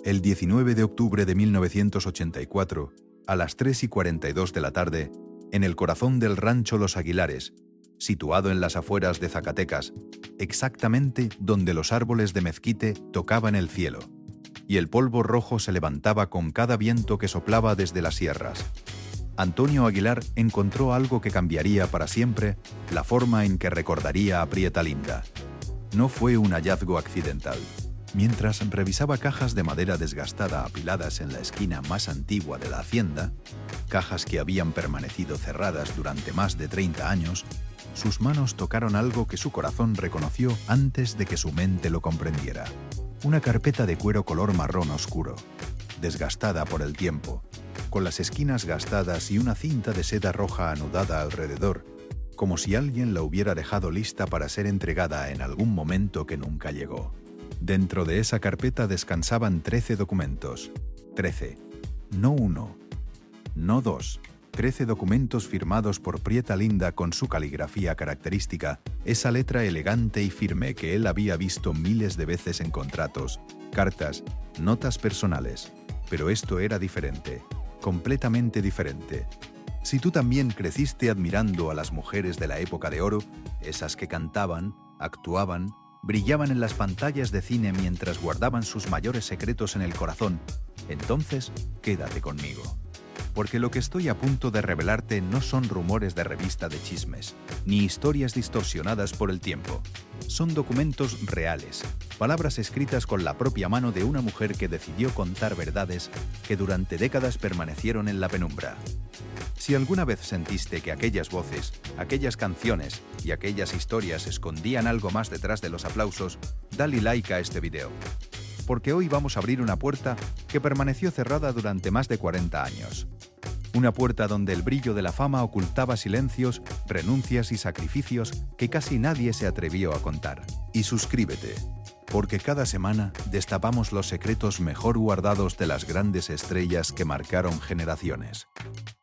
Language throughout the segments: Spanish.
El 19 de octubre de 1984, a las 3:42 de la tarde, en el corazón del rancho Los Aguilares, situado en las afueras de Zacatecas, exactamente donde los árboles de mezquite tocaban el cielo, y el polvo rojo se levantaba con cada viento que soplaba desde las sierras, Antonio Aguilar encontró algo que cambiaría para siempre la forma en que recordaría a Prieta Linda. No fue un hallazgo accidental. Mientras revisaba cajas de madera desgastada apiladas en la esquina más antigua de la hacienda, cajas que habían permanecido cerradas durante más de 30 años, sus manos tocaron algo que su corazón reconoció antes de que su mente lo comprendiera. Una carpeta de cuero color marrón oscuro, desgastada por el tiempo, con las esquinas gastadas y una cinta de seda roja anudada alrededor, como si alguien la hubiera dejado lista para ser entregada en algún momento que nunca llegó. Dentro de esa carpeta descansaban 13 documentos. 13. No uno. No dos. 13 documentos firmados por Prieta Linda con su caligrafía característica, esa letra elegante y firme que él había visto miles de veces en contratos, cartas, notas personales. Pero esto era diferente, completamente diferente. Si tú también creciste admirando a las mujeres de la época de oro, esas que cantaban, actuaban, brillaban en las pantallas de cine mientras guardaban sus mayores secretos en el corazón, entonces quédate conmigo. Porque lo que estoy a punto de revelarte no son rumores de revista de chismes, ni historias distorsionadas por el tiempo. Son documentos reales, palabras escritas con la propia mano de una mujer que decidió contar verdades que durante décadas permanecieron en la penumbra. Si alguna vez sentiste que aquellas voces, aquellas canciones y aquellas historias escondían algo más detrás de los aplausos, dale like a este video. Porque hoy vamos a abrir una puerta que permaneció cerrada durante más de 40 años. Una puerta donde el brillo de la fama ocultaba silencios, renuncias y sacrificios que casi nadie se atrevió a contar. Y suscríbete, porque cada semana destapamos los secretos mejor guardados de las grandes estrellas que marcaron generaciones.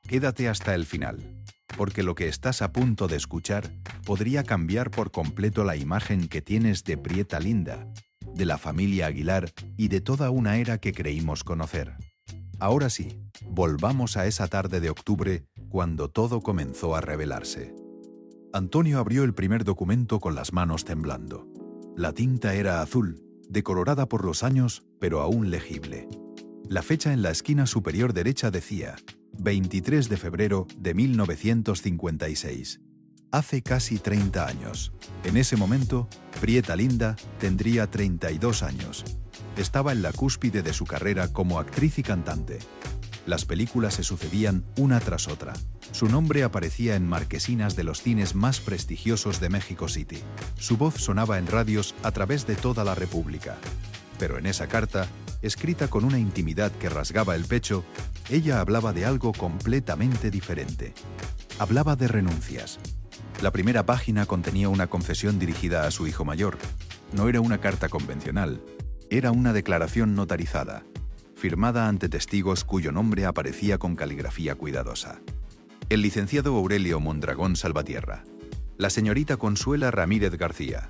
Quédate hasta el final, porque lo que estás a punto de escuchar podría cambiar por completo la imagen que tienes de Prieta Linda, de la familia Aguilar y de toda una era que creímos conocer. Ahora sí, volvamos a esa tarde de octubre cuando todo comenzó a revelarse. Antonio abrió el primer documento con las manos temblando. La tinta era azul, decolorada por los años, pero aún legible. La fecha en la esquina superior derecha decía 23 de febrero de 1956. Hace casi 30 años. En ese momento, Prieta Linda tendría 32 años. Estaba en la cúspide de su carrera como actriz y cantante. Las películas se sucedían una tras otra. Su nombre aparecía en marquesinas de los cines más prestigiosos de México City. Su voz sonaba en radios a través de toda la República. Pero en esa carta, escrita con una intimidad que rasgaba el pecho, ella hablaba de algo completamente diferente. Hablaba de renuncias. La primera página contenía una confesión dirigida a su hijo mayor. No era una carta convencional. Era una declaración notarizada, firmada ante testigos cuyo nombre aparecía con caligrafía cuidadosa. El licenciado Aurelio Mondragón Salvatierra, la señorita Consuela Ramírez García,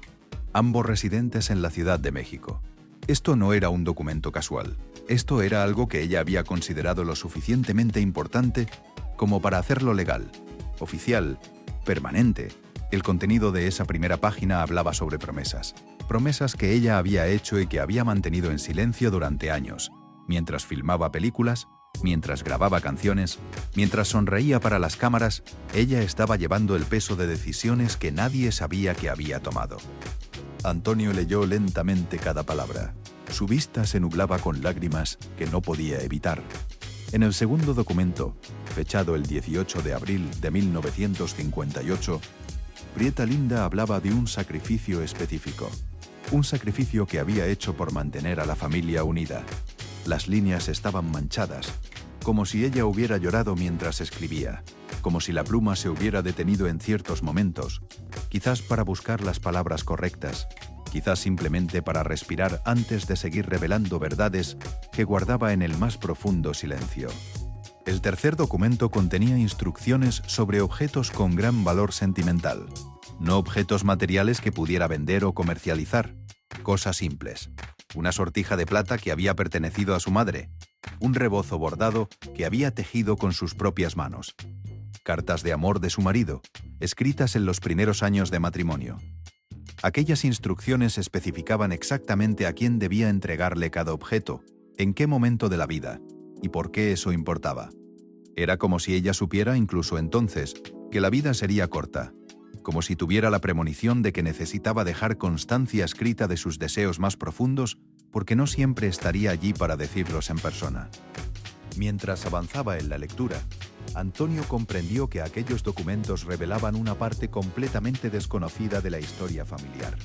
ambos residentes en la Ciudad de México. Esto no era un documento casual. Esto era algo que ella había considerado lo suficientemente importante como para hacerlo legal, oficial, permanente. El contenido de esa primera página hablaba sobre promesas. Promesas que ella había hecho y que había mantenido en silencio durante años, mientras filmaba películas, mientras grababa canciones, mientras sonreía para las cámaras, ella estaba llevando el peso de decisiones que nadie sabía que había tomado. Antonio leyó lentamente cada palabra. Su vista se nublaba con lágrimas que no podía evitar. En el segundo documento, fechado el 18 de abril de 1958, Prieta Linda hablaba de un sacrificio específico. Un sacrificio que había hecho por mantener a la familia unida. Las líneas estaban manchadas, como si ella hubiera llorado mientras escribía, como si la pluma se hubiera detenido en ciertos momentos, quizás para buscar las palabras correctas, quizás simplemente para respirar antes de seguir revelando verdades que guardaba en el más profundo silencio. El tercer documento contenía instrucciones sobre objetos con gran valor sentimental. No objetos materiales que pudiera vender o comercializar, cosas simples. una sortija de plata que había pertenecido a su madre, un rebozo bordado que había tejido con sus propias manos, cartas de amor de su marido, escritas en los primeros años de matrimonio. Aquellas instrucciones especificaban exactamente a quién debía entregarle cada objeto, en qué momento de la vida, y por qué eso importaba. Era como si ella supiera, incluso entonces, que la vida sería corta, como si tuviera la premonición de que necesitaba dejar constancia escrita de sus deseos más profundos, porque no siempre estaría allí para decirlos en persona. Mientras avanzaba en la lectura, Antonio comprendió que aquellos documentos revelaban una parte completamente desconocida de la historia familiar,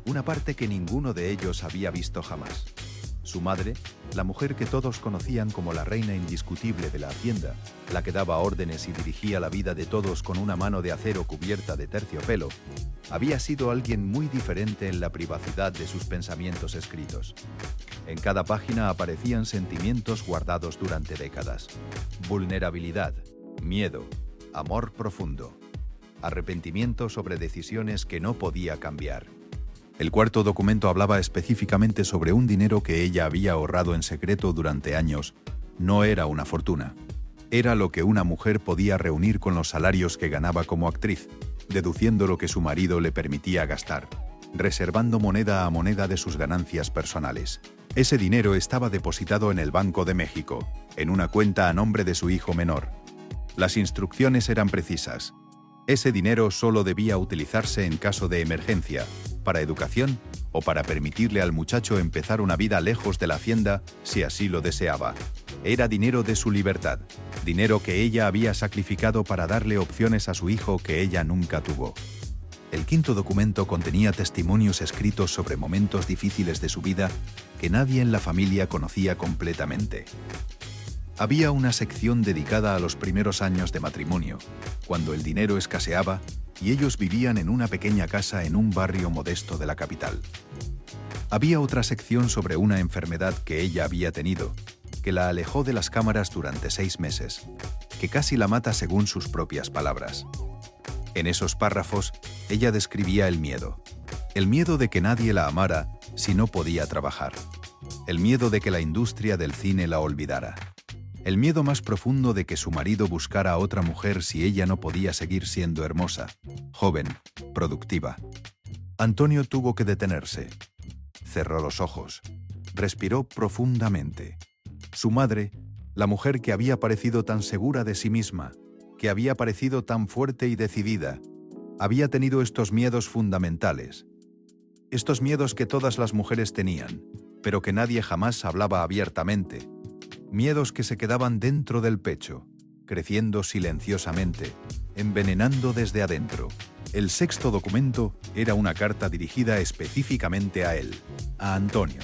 una parte que ninguno de ellos había visto jamás. Su madre, la mujer que todos conocían como la reina indiscutible de la hacienda, la que daba órdenes y dirigía la vida de todos con una mano de acero cubierta de terciopelo, había sido alguien muy diferente en la privacidad de sus pensamientos escritos. En cada página aparecían sentimientos guardados durante décadas: vulnerabilidad, miedo, amor profundo, arrepentimiento sobre decisiones que no podía cambiar. El cuarto documento hablaba específicamente sobre un dinero que ella había ahorrado en secreto durante años. No era una fortuna. Era lo que una mujer podía reunir con los salarios que ganaba como actriz, deduciendo lo que su marido le permitía gastar, reservando moneda a moneda de sus ganancias personales. Ese dinero estaba depositado en el Banco de México, en una cuenta a nombre de su hijo menor. Las instrucciones eran precisas. Ese dinero solo debía utilizarse en caso de emergencia, para educación o para permitirle al muchacho empezar una vida lejos de la hacienda si así lo deseaba. Era dinero de su libertad, dinero que ella había sacrificado para darle opciones a su hijo que ella nunca tuvo. El quinto documento contenía testimonios escritos sobre momentos difíciles de su vida que nadie en la familia conocía completamente. Había una sección dedicada a los primeros años de matrimonio, cuando el dinero escaseaba y ellos vivían en una pequeña casa en un barrio modesto de la capital. Había otra sección sobre una enfermedad que ella había tenido, que la alejó de las cámaras durante 6 meses, que casi la mata según sus propias palabras. En esos párrafos, ella describía el miedo de que nadie la amara si no podía trabajar, el miedo de que la industria del cine la olvidara, el miedo más profundo de que su marido buscara a otra mujer si ella no podía seguir siendo hermosa, joven, productiva. Antonio tuvo que detenerse. Cerró los ojos. Respiró profundamente. Su madre, la mujer que había parecido tan segura de sí misma, que había parecido tan fuerte y decidida, había tenido estos miedos fundamentales. Estos miedos que todas las mujeres tenían, pero que nadie jamás hablaba abiertamente. Miedos que se quedaban dentro del pecho, creciendo silenciosamente, envenenando desde adentro. El sexto documento era una carta dirigida específicamente a él, a Antonio.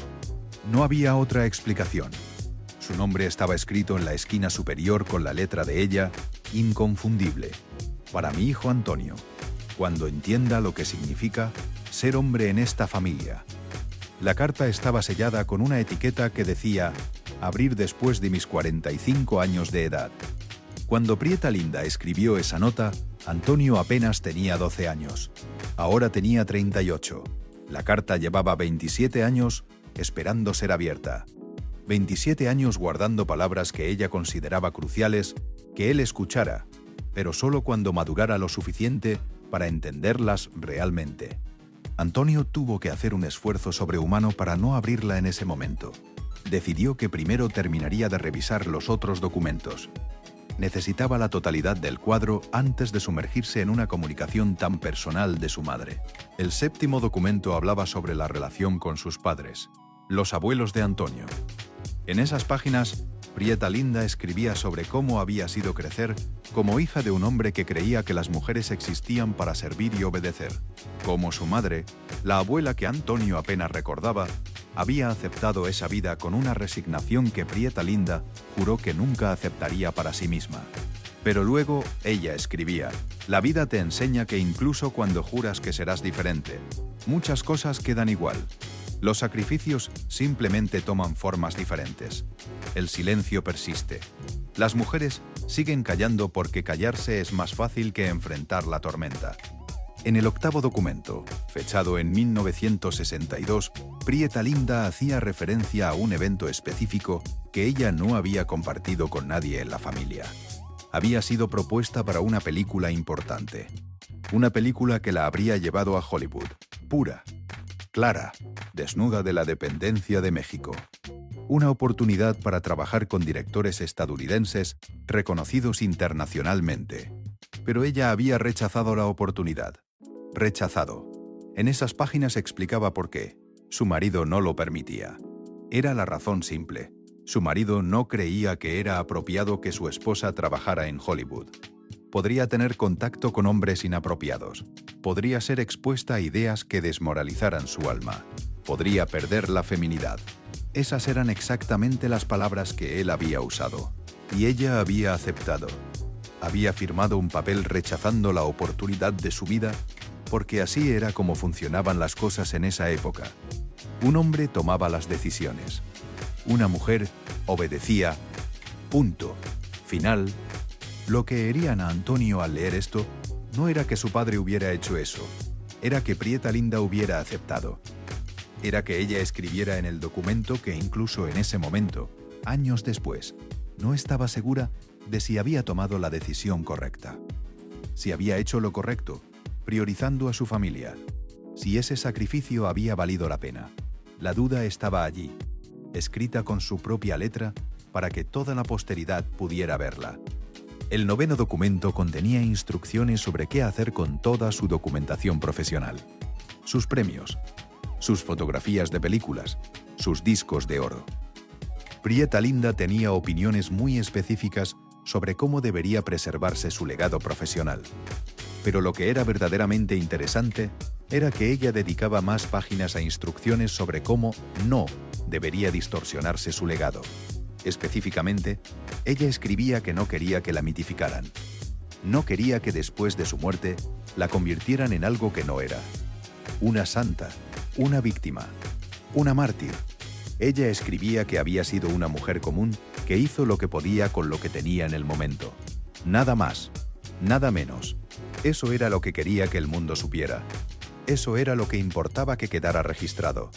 No había otra explicación. Su nombre estaba escrito en la esquina superior con la letra de ella, inconfundible. Para mi hijo Antonio, cuando entienda lo que significa ser hombre en esta familia. La carta estaba sellada con una etiqueta que decía: abrir después de mis 45 años de edad. Cuando Prieta Linda escribió esa nota, Antonio apenas tenía 12 años. Ahora tenía 38. La carta llevaba 27 años esperando ser abierta. 27 años guardando palabras que ella consideraba cruciales que él escuchara, pero solo cuando madurara lo suficiente para entenderlas realmente. Antonio tuvo que hacer un esfuerzo sobrehumano para no abrirla en ese momento. Decidió que primero terminaría de revisar los otros documentos. Necesitaba la totalidad del cuadro antes de sumergirse en una comunicación tan personal de su madre. El séptimo documento hablaba sobre la relación con sus padres, los abuelos de Antonio. En esas páginas, Prieta Linda escribía sobre cómo había sido crecer como hija de un hombre que creía que las mujeres existían para servir y obedecer. Como su madre, la abuela que Antonio apenas recordaba, había aceptado esa vida con una resignación que Prieta Linda juró que nunca aceptaría para sí misma. Pero luego ella escribía: la vida te enseña que incluso cuando juras que serás diferente, muchas cosas quedan igual. Los sacrificios simplemente toman formas diferentes. El silencio persiste. Las mujeres siguen callando porque callarse es más fácil que enfrentar la tormenta. En el octavo documento, fechado en 1962, Prieta Linda hacía referencia a un evento específico que ella no había compartido con nadie en la familia. Había sido propuesta para una película importante. Una película que la habría llevado a Hollywood, pura, clara, desnuda de la dependencia de México. Una oportunidad para trabajar con directores estadounidenses reconocidos internacionalmente. Pero ella había rechazado la oportunidad. Rechazado. En esas páginas explicaba por qué. Su marido no lo permitía. Era la razón simple. Su marido no creía que era apropiado que su esposa trabajara en Hollywood. Podría tener contacto con hombres inapropiados. Podría ser expuesta a ideas que desmoralizaran su alma. Podría perder la feminidad. Esas eran exactamente las palabras que él había usado. Y ella había aceptado. Había firmado un papel rechazando la oportunidad de su vida, porque así era como funcionaban las cosas en esa época. Un hombre tomaba las decisiones. Una mujer obedecía. Punto. Final. Lo que herían a Antonio al leer esto no era que su padre hubiera hecho eso, era que Prieta Linda hubiera aceptado. Era que ella escribiera en el documento que incluso en ese momento, años después, no estaba segura de si había tomado la decisión correcta. Si había hecho lo correcto, priorizando a su familia. Si ese sacrificio había valido la pena. La duda estaba allí, escrita con su propia letra para que toda la posteridad pudiera verla. El noveno documento contenía instrucciones sobre qué hacer con toda su documentación profesional. Sus premios, sus fotografías de películas, sus discos de oro. Prieta Linda tenía opiniones muy específicas sobre cómo debería preservarse su legado profesional. Pero lo que era verdaderamente interesante era que ella dedicaba más páginas a instrucciones sobre cómo no debería distorsionarse su legado. Específicamente, ella escribía que no quería que la mitificaran. No quería que después de su muerte la convirtieran en algo que no era. Una santa, una víctima, una mártir. Ella escribía que había sido una mujer común que hizo lo que podía con lo que tenía en el momento. Nada más, nada menos. Eso era lo que quería que el mundo supiera. Eso era lo que importaba que quedara registrado.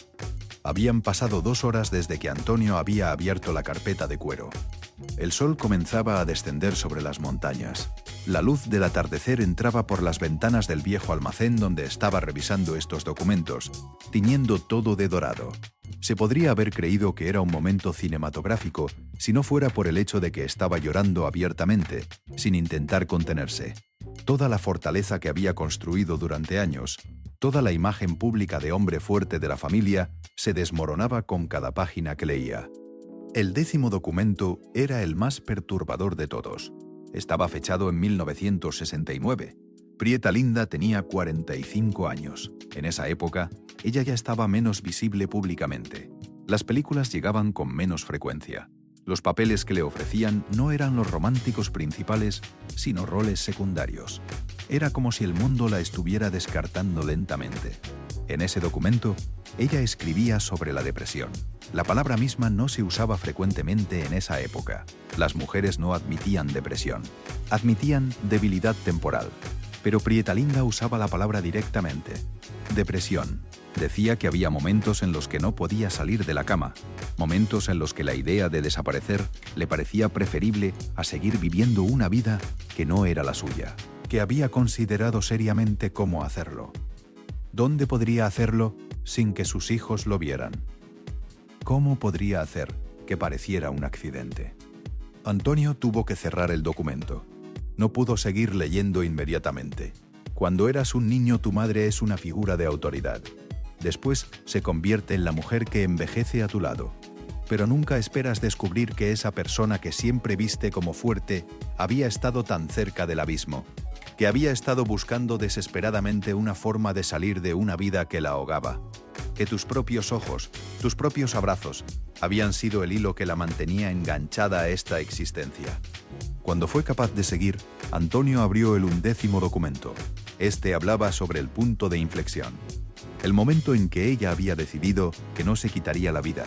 Habían pasado 2 horas desde que Antonio había abierto la carpeta de cuero. El sol comenzaba a descender sobre las montañas. La luz del atardecer entraba por las ventanas del viejo almacén donde estaba revisando estos documentos, tiñendo todo de dorado. Se podría haber creído que era un momento cinematográfico si no fuera por el hecho de que estaba llorando abiertamente, sin intentar contenerse. Toda la fortaleza que había construido durante años, toda la imagen pública de hombre fuerte de la familia, se desmoronaba con cada página que leía. El 10º documento era el más perturbador de todos. Estaba fechado en 1969. Prieta Linda tenía 45 años. En esa época, ella ya estaba menos visible públicamente. Las películas llegaban con menos frecuencia. Los papeles que le ofrecían no eran los románticos principales, sino roles secundarios. Era como si el mundo la estuviera descartando lentamente. En ese documento, ella escribía sobre la depresión. La palabra misma no se usaba frecuentemente en esa época. Las mujeres no admitían depresión. Admitían debilidad temporal. Pero Prieta Linda usaba la palabra directamente. Depresión. Decía que había momentos en los que no podía salir de la cama, momentos en los que la idea de desaparecer le parecía preferible a seguir viviendo una vida que no era la suya, que había considerado seriamente cómo hacerlo. ¿Dónde podría hacerlo sin que sus hijos lo vieran? ¿Cómo podría hacer que pareciera un accidente? Antonio tuvo que cerrar el documento. No pudo seguir leyendo inmediatamente. Cuando eras un niño, tu madre es una figura de autoridad. Después se convierte en la mujer que envejece a tu lado. Pero nunca esperas descubrir que esa persona que siempre viste como fuerte había estado tan cerca del abismo, que había estado buscando desesperadamente una forma de salir de una vida que la ahogaba, que tus propios ojos, tus propios abrazos, habían sido el hilo que la mantenía enganchada a esta existencia. Cuando fue capaz de seguir, Antonio abrió el 11º documento. Este hablaba sobre el punto de inflexión. El momento en que ella había decidido que no se quitaría la vida.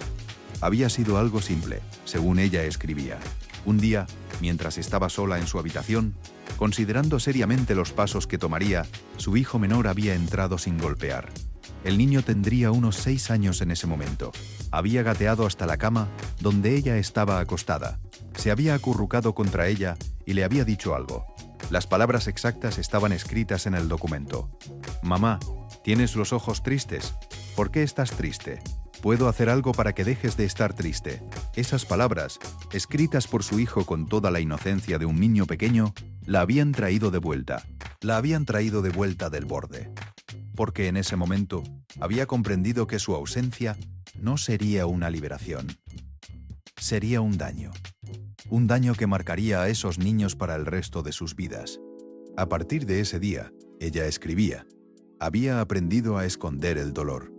Había sido algo simple, según ella escribía. Un día, Mientras estaba sola en su habitación, considerando seriamente los pasos que tomaría, su hijo menor había entrado sin golpear. El niño tendría unos 6 años en ese momento. Había gateado hasta la cama, donde ella estaba acostada. Se había acurrucado contra ella y le había dicho algo. Las palabras exactas estaban escritas en el documento. «Mamá, ¿tienes los ojos tristes? ¿Por qué estás triste? ¿Puedo hacer algo para que dejes de estar triste?». Esas palabras, escritas por su hijo con toda la inocencia de un niño pequeño, la habían traído de vuelta. La habían traído de vuelta del borde. Porque en ese momento había comprendido que su ausencia no sería una liberación. Sería un daño. Un daño que marcaría a esos niños para el resto de sus vidas. A partir de ese día, ella escribía. Había aprendido a esconder el dolor.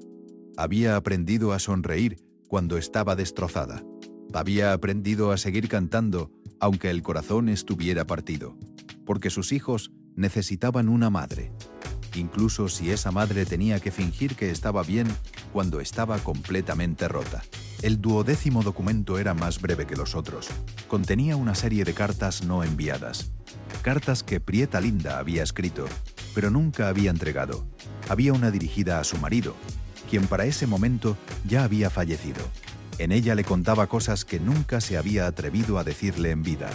Había aprendido a sonreír cuando estaba destrozada. Había aprendido a seguir cantando aunque el corazón estuviera partido. Porque sus hijos necesitaban una madre. Incluso si esa madre tenía que fingir que estaba bien cuando estaba completamente rota. El 12º documento era más breve que los otros. Contenía una serie de cartas no enviadas. Cartas que Prieta Linda había escrito, pero nunca había entregado. Había una dirigida a su marido, quien para ese momento ya había fallecido. En ella le contaba cosas que nunca se había atrevido a decirle en vida.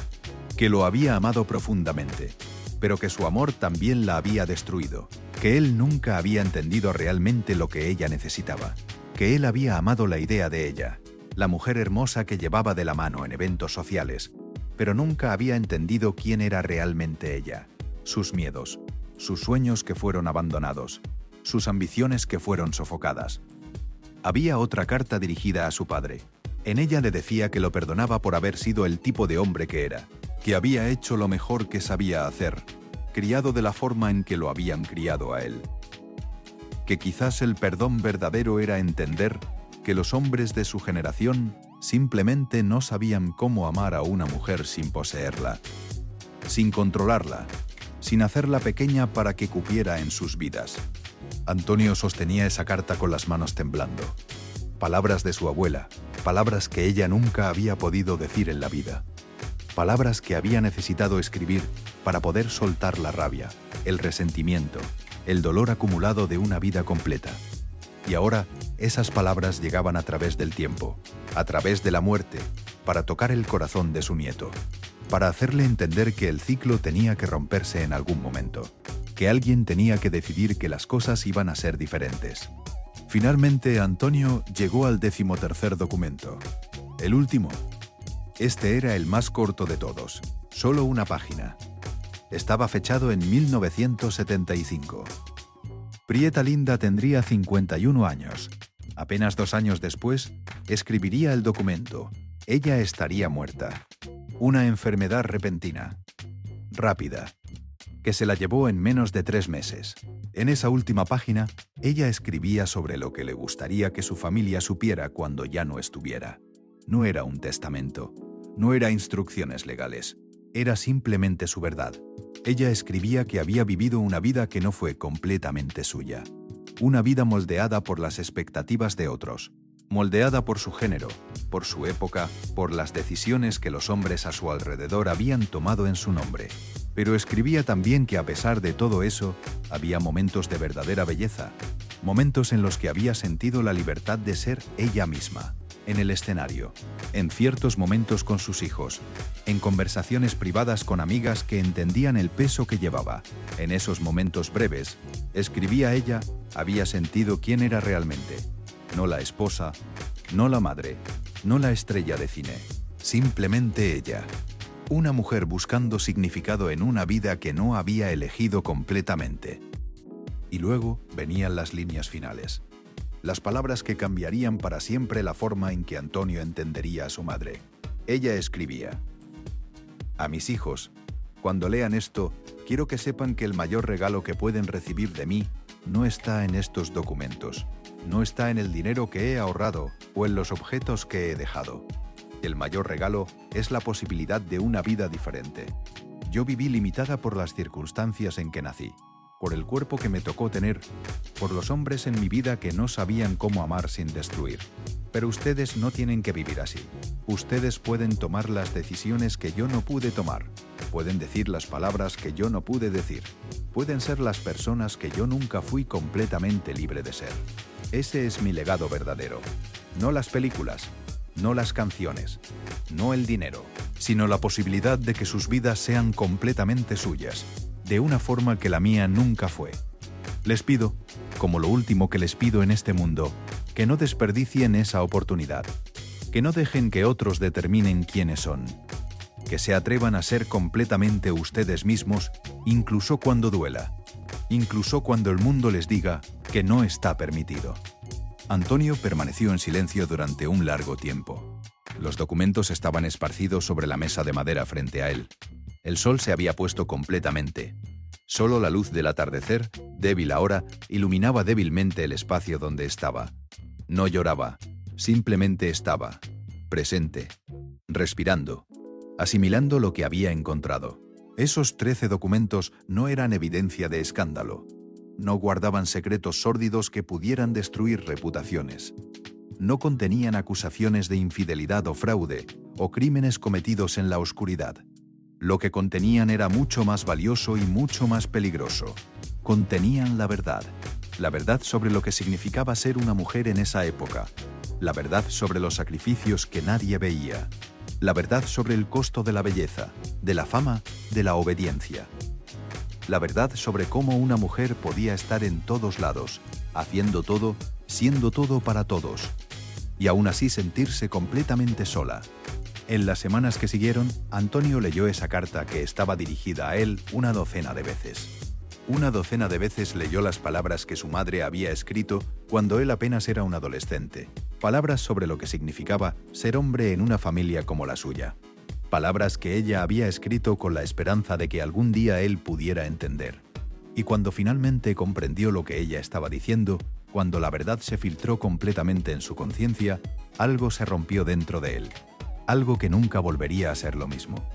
Que lo había amado profundamente, pero que su amor también la había destruido. Que él nunca había entendido realmente lo que ella necesitaba. Que él había amado la idea de ella, la mujer hermosa que llevaba de la mano en eventos sociales, pero nunca había entendido quién era realmente ella, sus miedos, sus sueños que fueron abandonados, sus ambiciones que fueron sofocadas. Había otra carta dirigida a su padre. En ella le decía que lo perdonaba por haber sido el tipo de hombre que era, que había hecho lo mejor que sabía hacer, criado de la forma en que lo habían criado a él. Que quizás el perdón verdadero era entender que los hombres de su generación simplemente no sabían cómo amar a una mujer sin poseerla, sin controlarla, sin hacerla pequeña para que cupiera en sus vidas. Antonio sostenía esa carta con las manos temblando. Palabras de su abuela, palabras que ella nunca había podido decir en la vida. Palabras que había necesitado escribir para poder soltar la rabia, el resentimiento, el dolor acumulado de una vida completa. Y ahora, esas palabras llegaban a través del tiempo, a través de la muerte, para tocar el corazón de su nieto, para hacerle entender que el ciclo tenía que romperse en algún momento, que alguien tenía que decidir que las cosas iban a ser diferentes. Finalmente, Antonio llegó al 13º documento, el último. Este era el más corto de todos, solo una página. Estaba fechado en 1975. Prieta Linda tendría 51 años. Apenas 2 años después, escribiría el documento. Ella estaría muerta. Una enfermedad repentina, rápida, que se la llevó en menos de 3 meses. En esa última página, ella escribía sobre lo que le gustaría que su familia supiera cuando ya no estuviera. No era un testamento, no era instrucciones legales. Era simplemente su verdad. Ella escribía que había vivido una vida que no fue completamente suya. Una vida moldeada por las expectativas de otros. Moldeada por su género, por su época, por las decisiones que los hombres a su alrededor habían tomado en su nombre. Pero escribía también que a pesar de todo eso, había momentos de verdadera belleza. Momentos en los que había sentido la libertad de ser ella misma. En el escenario, en ciertos momentos con sus hijos, en conversaciones privadas con amigas que entendían el peso que llevaba. En esos momentos breves, escribía ella, había sentido quién era realmente. No la esposa, no la madre, no la estrella de cine, simplemente ella. Una mujer buscando significado en una vida que no había elegido completamente. Y luego venían las líneas finales. Las palabras que cambiarían para siempre la forma en que Antonio entendería a su madre. Ella escribía: a mis hijos, cuando lean esto, quiero que sepan que el mayor regalo que pueden recibir de mí no está en estos documentos, no está en el dinero que he ahorrado o en los objetos que he dejado. El mayor regalo es la posibilidad de una vida diferente. Yo viví limitada por las circunstancias en que nací, por el cuerpo que me tocó tener, por los hombres en mi vida que no sabían cómo amar sin destruir. Pero ustedes no tienen que vivir así. Ustedes pueden tomar las decisiones que yo no pude tomar. Pueden decir las palabras que yo no pude decir. Pueden ser las personas que yo nunca fui completamente libre de ser. Ese es mi legado verdadero. No las películas, no las canciones, no el dinero, sino la posibilidad de que sus vidas sean completamente suyas, de una forma que la mía nunca fue. Les pido, como lo último que les pido en este mundo, que no desperdicien esa oportunidad, que no dejen que otros determinen quiénes son, que se atrevan a ser completamente ustedes mismos, incluso cuando duela, incluso cuando el mundo les diga que no está permitido. Antonio permaneció en silencio durante un largo tiempo. Los documentos estaban esparcidos sobre la mesa de madera frente a él. El sol se había puesto completamente. Solo la luz del atardecer, débil ahora, iluminaba débilmente el espacio donde estaba. No lloraba, simplemente estaba, presente, respirando, asimilando lo que había encontrado. Esos 13 documentos no eran evidencia de escándalo. No guardaban secretos sórdidos que pudieran destruir reputaciones. No contenían acusaciones de infidelidad o fraude, o crímenes cometidos en la oscuridad. Lo que contenían era mucho más valioso y mucho más peligroso. Contenían la verdad sobre lo que significaba ser una mujer en esa época, la verdad sobre los sacrificios que nadie veía, la verdad sobre el costo de la belleza, de la fama, de la obediencia. La verdad sobre cómo una mujer podía estar en todos lados, haciendo todo, siendo todo para todos, y aún así sentirse completamente sola. En las semanas que siguieron, Antonio leyó esa carta que estaba dirigida a él una docena de veces. Una docena de veces leyó las palabras que su madre había escrito cuando él apenas era un adolescente. Palabras sobre lo que significaba ser hombre en una familia como la suya. Palabras que ella había escrito con la esperanza de que algún día él pudiera entender. Y cuando finalmente comprendió lo que ella estaba diciendo, cuando la verdad se filtró completamente en su conciencia, algo se rompió dentro de él. Algo que nunca volvería a ser lo mismo.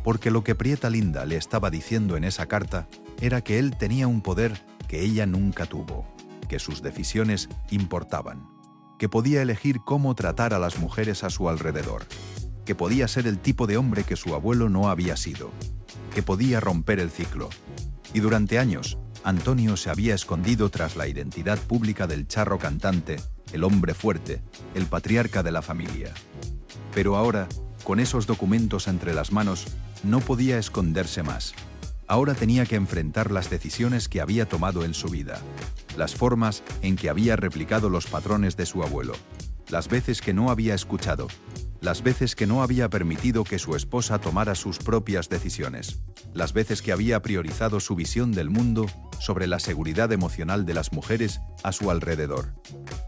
Porque lo que Prieta Linda le estaba diciendo en esa carta era que él tenía un poder que ella nunca tuvo, que sus decisiones importaban, que podía elegir cómo tratar a las mujeres a su alrededor, que podía ser el tipo de hombre que su abuelo no había sido, que podía romper el ciclo. Y durante años, Antonio se había escondido tras la identidad pública del charro cantante, el hombre fuerte, el patriarca de la familia. Pero ahora, con esos documentos entre las manos, no podía esconderse más. Ahora tenía que enfrentar las decisiones que había tomado en su vida, las formas en que había replicado los patrones de su abuelo, las veces que no había escuchado, las veces que no había permitido que su esposa tomara sus propias decisiones, las veces que había priorizado su visión del mundo sobre la seguridad emocional de las mujeres a su alrededor.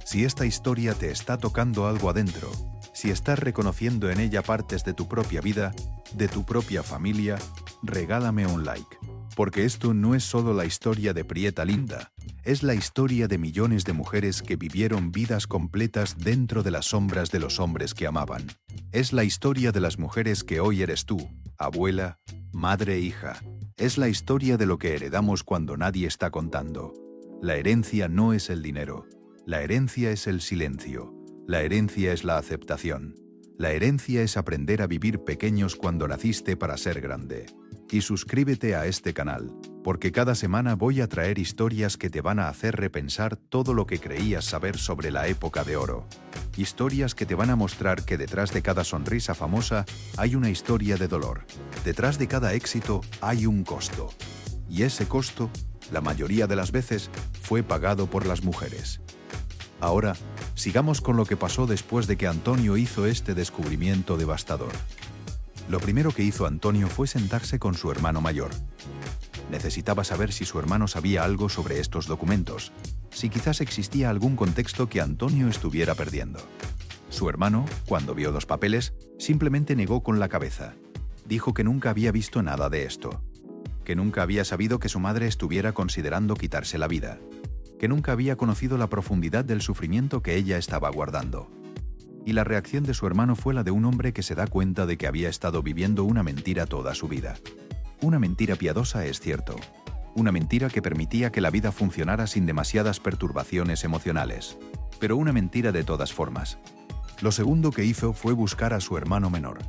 Si esta historia te está tocando algo adentro, si estás reconociendo en ella partes de tu propia vida, de tu propia familia, regálame un like. Porque esto no es solo la historia de Prieta Linda, es la historia de millones de mujeres que vivieron vidas completas dentro de las sombras de los hombres que amaban. Es la historia de las mujeres que hoy eres tú, abuela, madre e hija. Es la historia de lo que heredamos cuando nadie está contando. La herencia no es el dinero, la herencia es el silencio. La herencia es la aceptación. La herencia es aprender a vivir pequeños cuando naciste para ser grande. Y suscríbete a este canal, porque cada semana voy a traer historias que te van a hacer repensar todo lo que creías saber sobre la época de oro. Historias que te van a mostrar que detrás de cada sonrisa famosa hay una historia de dolor. Detrás de cada éxito hay un costo. Y ese costo, la mayoría de las veces, fue pagado por las mujeres. Ahora, sigamos con lo que pasó después de que Antonio hizo este descubrimiento devastador. Lo primero que hizo Antonio fue sentarse con su hermano mayor. Necesitaba saber si su hermano sabía algo sobre estos documentos, si quizás existía algún contexto que Antonio estuviera perdiendo. Su hermano, cuando vio los papeles, simplemente negó con la cabeza. Dijo que nunca había visto nada de esto, que nunca había sabido que su madre estuviera considerando quitarse la vida, que nunca había conocido la profundidad del sufrimiento que ella estaba guardando. Y la reacción de su hermano fue la de un hombre que se da cuenta de que había estado viviendo una mentira toda su vida. Una mentira piadosa, es cierto. Una mentira que permitía que la vida funcionara sin demasiadas perturbaciones emocionales. Pero una mentira de todas formas. Lo segundo que hizo fue buscar a su hermano menor,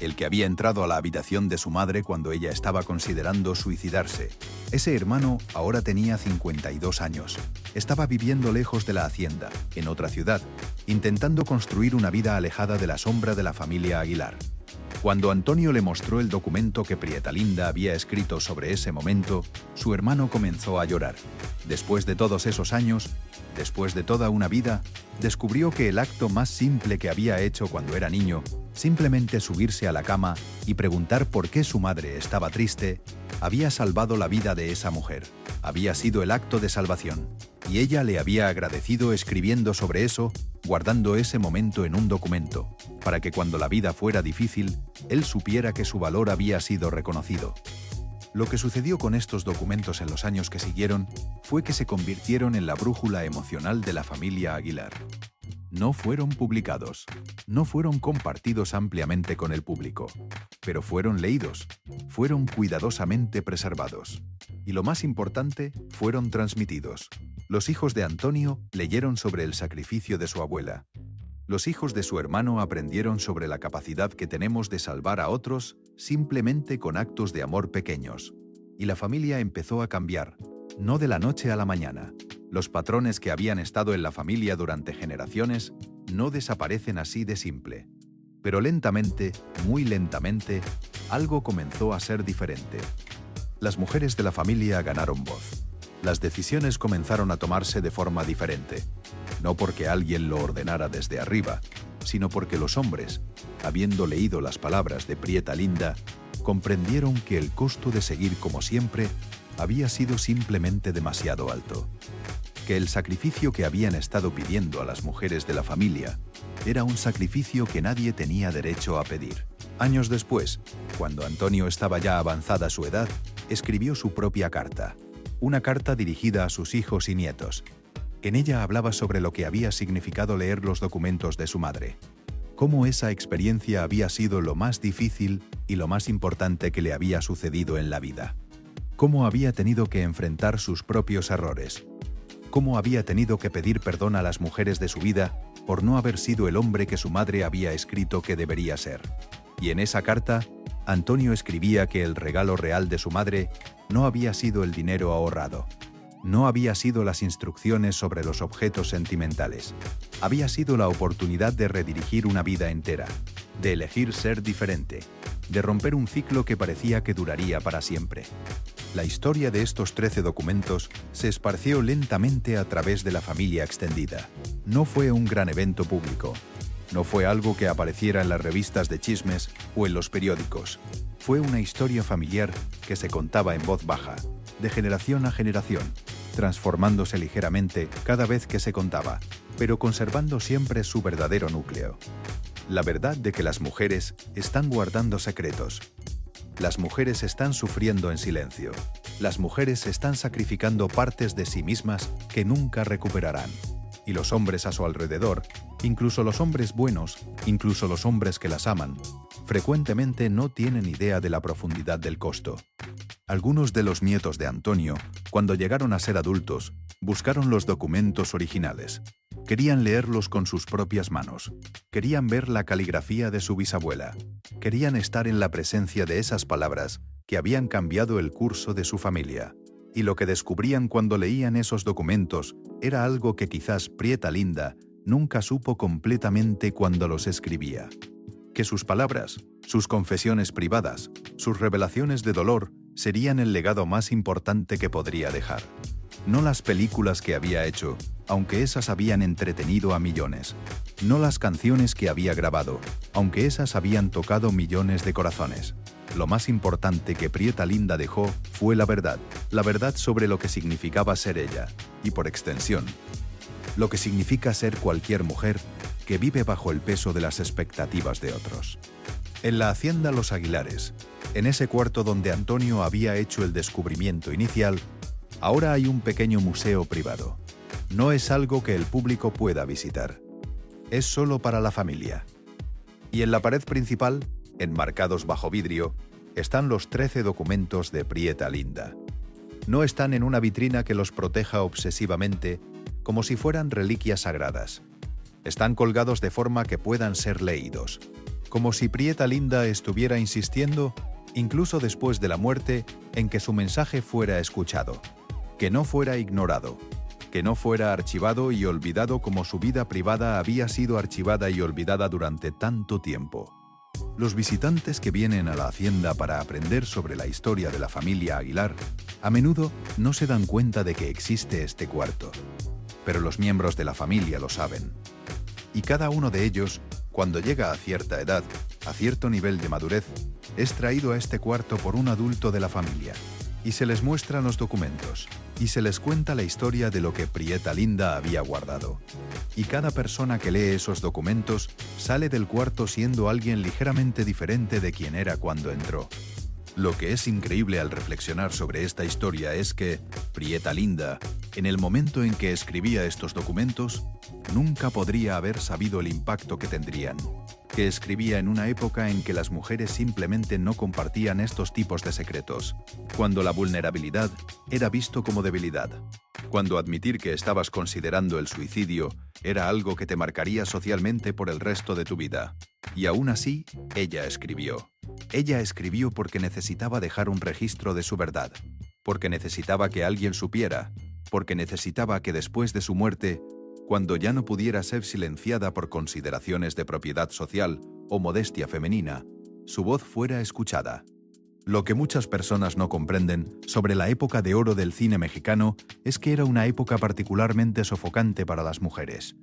el que había entrado a la habitación de su madre cuando ella estaba considerando suicidarse. Ese hermano ahora tenía 52 años. Estaba viviendo lejos de la hacienda, en otra ciudad, intentando construir una vida alejada de la sombra de la familia Aguilar. Cuando Antonio le mostró el documento que Prietalinda había escrito sobre ese momento, su hermano comenzó a llorar. Después de todos esos años, después de toda una vida, descubrió que el acto más simple que había hecho cuando era niño, simplemente subirse a la cama y preguntar por qué su madre estaba triste, había salvado la vida de esa mujer. Había sido el acto de salvación, y ella le había agradecido escribiendo sobre eso, guardando ese momento en un documento, para que cuando la vida fuera difícil, él supiera que su valor había sido reconocido. Lo que sucedió con estos documentos en los años que siguieron fue que se convirtieron en la brújula emocional de la familia Aguilar. No fueron publicados, no fueron compartidos ampliamente con el público, pero fueron leídos, fueron cuidadosamente preservados. Y lo más importante, fueron transmitidos. Los hijos de Antonio leyeron sobre el sacrificio de su abuela. Los hijos de su hermano aprendieron sobre la capacidad que tenemos de salvar a otros simplemente con actos de amor pequeños. Y la familia empezó a cambiar, no de la noche a la mañana. Los patrones que habían estado en la familia durante generaciones no desaparecen así de simple. Pero lentamente, muy lentamente, algo comenzó a ser diferente. Las mujeres de la familia ganaron voz. Las decisiones comenzaron a tomarse de forma diferente. No porque alguien lo ordenara desde arriba, sino porque los hombres, habiendo leído las palabras de Prietalinda, comprendieron que el costo de seguir como siempre había sido simplemente demasiado alto. Que el sacrificio que habían estado pidiendo a las mujeres de la familia era un sacrificio que nadie tenía derecho a pedir. Años después, cuando Antonio estaba ya avanzada su edad, escribió su propia carta, una carta dirigida a sus hijos y nietos. En ella hablaba sobre lo que había significado leer los documentos de su madre, cómo esa experiencia había sido lo más difícil y lo más importante que le había sucedido en la vida, cómo había tenido que enfrentar sus propios errores, cómo había tenido que pedir perdón a las mujeres de su vida por no haber sido el hombre que su madre había escrito que debería ser. Y en esa carta, Antonio escribía que el regalo real de su madre no había sido el dinero ahorrado, no había sido las instrucciones sobre los objetos sentimentales, había sido la oportunidad de redirigir una vida entera, de elegir ser diferente, de romper un ciclo que parecía que duraría para siempre. La historia de estos 13 documentos se esparció lentamente a través de la familia extendida. No fue un gran evento público. No fue algo que apareciera en las revistas de chismes o en los periódicos. Fue una historia familiar que se contaba en voz baja, de generación a generación, transformándose ligeramente cada vez que se contaba, pero conservando siempre su verdadero núcleo. La verdad de que las mujeres están guardando secretos. Las mujeres están sufriendo en silencio. Las mujeres están sacrificando partes de sí mismas que nunca recuperarán. Y los hombres a su alrededor, incluso los hombres buenos, incluso los hombres que las aman, frecuentemente no tienen idea de la profundidad del costo. Algunos de los nietos de Antonio, cuando llegaron a ser adultos, buscaron los documentos originales. Querían leerlos con sus propias manos. Querían ver la caligrafía de su bisabuela. Querían estar en la presencia de esas palabras que habían cambiado el curso de su familia. Y lo que descubrían cuando leían esos documentos era algo que quizás Prietalinda nunca supo completamente cuando los escribía. Que sus palabras, sus confesiones privadas, sus revelaciones de dolor serían el legado más importante que podría dejar. No las películas que había hecho, aunque esas habían entretenido a millones. No las canciones que había grabado, aunque esas habían tocado millones de corazones. Lo más importante que Prietalinda dejó fue la verdad sobre lo que significaba ser ella, y por extensión, lo que significa ser cualquier mujer que vive bajo el peso de las expectativas de otros. En la hacienda Los Aguilares, en ese cuarto donde Antonio había hecho el descubrimiento inicial, ahora hay un pequeño museo privado. No es algo que el público pueda visitar. Es solo para la familia. Y en la pared principal, enmarcados bajo vidrio, están los 13 documentos de Prietalinda. No están en una vitrina que los proteja obsesivamente, como si fueran reliquias sagradas. Están colgados de forma que puedan ser leídos, como si Prieta Linda estuviera insistiendo, incluso después de la muerte, en que su mensaje fuera escuchado, que no fuera ignorado, que no fuera archivado y olvidado como su vida privada había sido archivada y olvidada durante tanto tiempo. Los visitantes que vienen a la hacienda para aprender sobre la historia de la familia Aguilar, a menudo no se dan cuenta de que existe este cuarto. Pero los miembros de la familia lo saben. Y cada uno de ellos, cuando llega a cierta edad, a cierto nivel de madurez, es traído a este cuarto por un adulto de la familia, y se les muestran los documentos, y se les cuenta la historia de lo que Prieta Linda había guardado. Y cada persona que lee esos documentos sale del cuarto siendo alguien ligeramente diferente de quien era cuando entró. Lo que es increíble al reflexionar sobre esta historia es que Prieta Linda, en el momento en que escribía estos documentos, nunca podría haber sabido el impacto que tendrían, que escribía en una época en que las mujeres simplemente no compartían estos tipos de secretos, cuando la vulnerabilidad era visto como debilidad, cuando admitir que estabas considerando el suicidio era algo que te marcaría socialmente por el resto de tu vida. Y aún así, ella escribió. Ella escribió porque necesitaba dejar un registro de su verdad, porque necesitaba que alguien supiera, porque necesitaba que después de su muerte, cuando ya no pudiera ser silenciada por consideraciones de propiedad social o modestia femenina, su voz fuera escuchada. Lo que muchas personas no comprenden sobre la época de oro del cine mexicano es que era una época particularmente sofocante para las mujeres.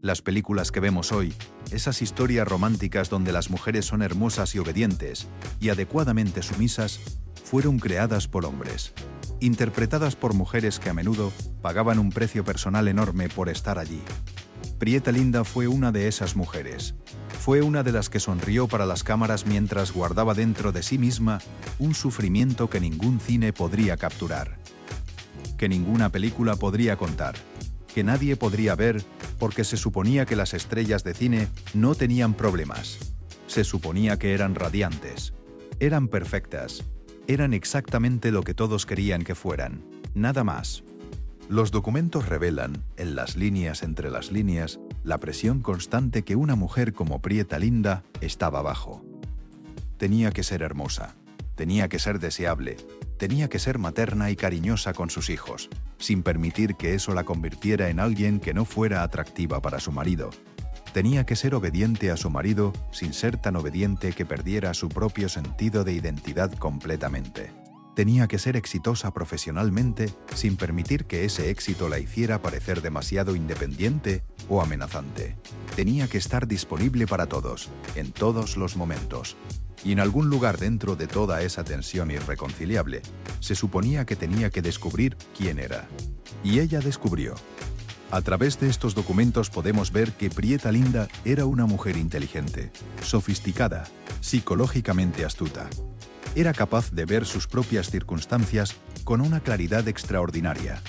Las películas que vemos hoy, esas historias románticas donde las mujeres son hermosas y obedientes y adecuadamente sumisas, fueron creadas por hombres, interpretadas por mujeres que a menudo pagaban un precio personal enorme por estar allí. Prieta Linda fue una de esas mujeres. Fue una de las que sonrió para las cámaras mientras guardaba dentro de sí misma un sufrimiento que ningún cine podría capturar, que ninguna película podría contar, que nadie podría ver porque se suponía que las estrellas de cine no tenían problemas. Se suponía que eran radiantes, eran perfectas, eran exactamente lo que todos querían que fueran, nada más. Los documentos revelan, en las líneas entre las líneas, la presión constante que una mujer como Prieta Linda estaba bajo. Tenía que ser hermosa, tenía que ser deseable, tenía que ser materna y cariñosa con sus hijos, sin permitir que eso la convirtiera en alguien que no fuera atractiva para su marido. Tenía que ser obediente a su marido sin ser tan obediente que perdiera su propio sentido de identidad completamente. Tenía que ser exitosa profesionalmente sin permitir que ese éxito la hiciera parecer demasiado independiente o amenazante. Tenía que estar disponible para todos, en todos los momentos. Y en algún lugar dentro de toda esa tensión irreconciliable, se suponía que tenía que descubrir quién era. Y ella descubrió. A través de estos documentos podemos ver que Prieta Linda era una mujer inteligente, sofisticada, psicológicamente astuta. Era capaz de ver sus propias circunstancias con una claridad extraordinaria.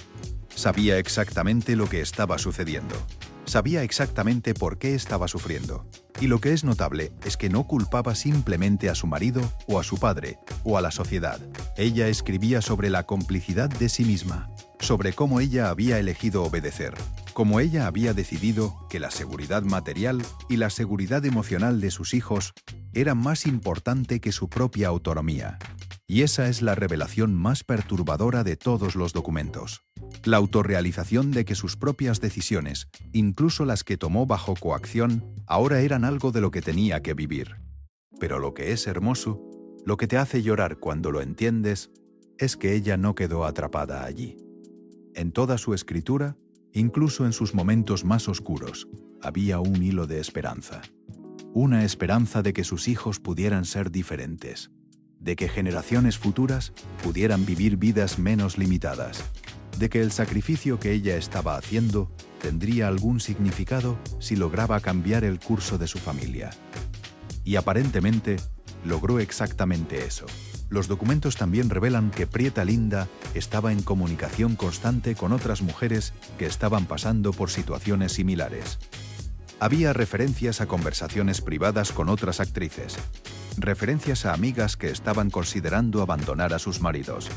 Sabía exactamente lo que estaba sucediendo. Sabía exactamente por qué estaba sufriendo. Y lo que es notable es que no culpaba simplemente a su marido o a su padre o a la sociedad. Ella escribía sobre la complicidad de sí misma, sobre cómo ella había elegido obedecer, cómo ella había decidido que la seguridad material y la seguridad emocional de sus hijos eran más importante que su propia autonomía. Y esa es la revelación más perturbadora de todos los documentos. La autorrealización de que sus propias decisiones, incluso las que tomó bajo coacción, ahora eran algo de lo que tenía que vivir. Pero lo que es hermoso, lo que te hace llorar cuando lo entiendes, es que ella no quedó atrapada allí. En toda su escritura, incluso en sus momentos más oscuros, había un hilo de esperanza. Una esperanza de que sus hijos pudieran ser diferentes, de que generaciones futuras pudieran vivir vidas menos limitadas, de que el sacrificio que ella estaba haciendo tendría algún significado si lograba cambiar el curso de su familia. Y aparentemente, logró exactamente eso. Los documentos también revelan que Prieta Linda estaba en comunicación constante con otras mujeres que estaban pasando por situaciones similares. Había referencias a conversaciones privadas con otras actrices, referencias a amigas que estaban considerando abandonar a sus maridos,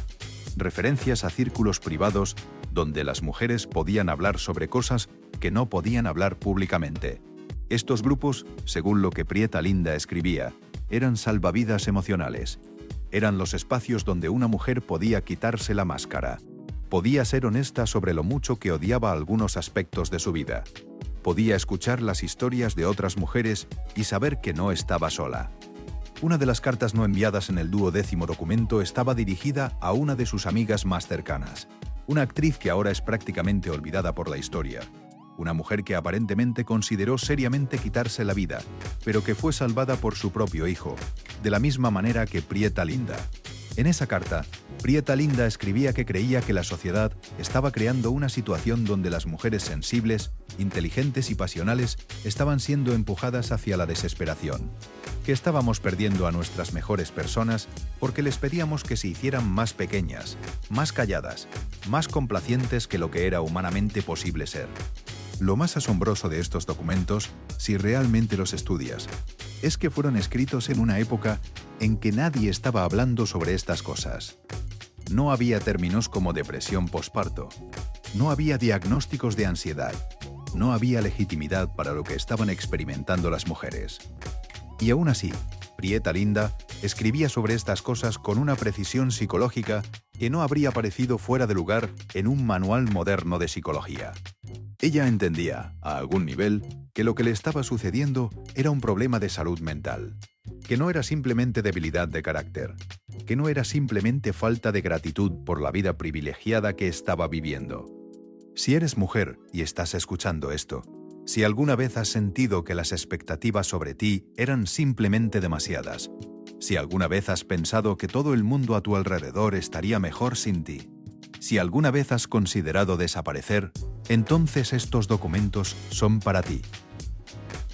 referencias a círculos privados donde las mujeres podían hablar sobre cosas que no podían hablar públicamente. Estos grupos, según lo que Prieta Linda escribía, eran salvavidas emocionales. Eran los espacios donde una mujer podía quitarse la máscara. Podía ser honesta sobre lo mucho que odiaba algunos aspectos de su vida. Podía escuchar las historias de otras mujeres y saber que no estaba sola. Una de las cartas no enviadas en el 12º documento estaba dirigida a una de sus amigas más cercanas, una actriz que ahora es prácticamente olvidada por la historia, una mujer que aparentemente consideró seriamente quitarse la vida, pero que fue salvada por su propio hijo, de la misma manera que Prieta Linda. En esa carta, Prieta Linda escribía que creía que la sociedad estaba creando una situación donde las mujeres sensibles, inteligentes y pasionales estaban siendo empujadas hacia la desesperación, que estábamos perdiendo a nuestras mejores personas porque les pedíamos que se hicieran más pequeñas, más calladas, más complacientes que lo que era humanamente posible ser. Lo más asombroso de estos documentos, si realmente los estudias, es que fueron escritos en una época en que nadie estaba hablando sobre estas cosas. No había términos como depresión posparto, no había diagnósticos de ansiedad, no había legitimidad para lo que estaban experimentando las mujeres. Y aún así, Prieta Linda escribía sobre estas cosas con una precisión psicológica que no habría parecido fuera de lugar en un manual moderno de psicología. Ella entendía, a algún nivel, que lo que le estaba sucediendo era un problema de salud mental, que no era simplemente debilidad de carácter, que no era simplemente falta de gratitud por la vida privilegiada que estaba viviendo. Si eres mujer y estás escuchando esto, si alguna vez has sentido que las expectativas sobre ti eran simplemente demasiadas, si alguna vez has pensado que todo el mundo a tu alrededor estaría mejor sin ti, si alguna vez has considerado desaparecer, entonces estos documentos son para ti.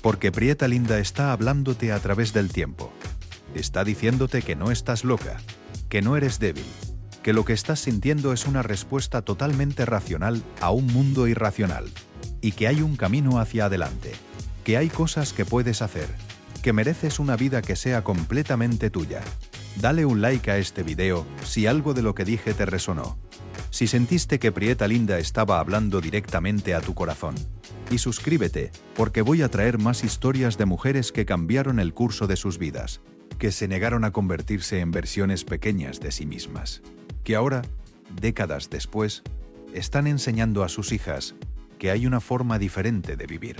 Porque Prieta Linda está hablándote a través del tiempo. Está diciéndote que no estás loca, que no eres débil, que lo que estás sintiendo es una respuesta totalmente racional a un mundo irracional, y que hay un camino hacia adelante, que hay cosas que puedes hacer, que mereces una vida que sea completamente tuya. Dale un like a este video si algo de lo que dije te resonó. Si sentiste que Prieta Linda estaba hablando directamente a tu corazón. Y suscríbete, porque voy a traer más historias de mujeres que cambiaron el curso de sus vidas, que se negaron a convertirse en versiones pequeñas de sí mismas, que ahora, décadas después, están enseñando a sus hijas que hay una forma diferente de vivir.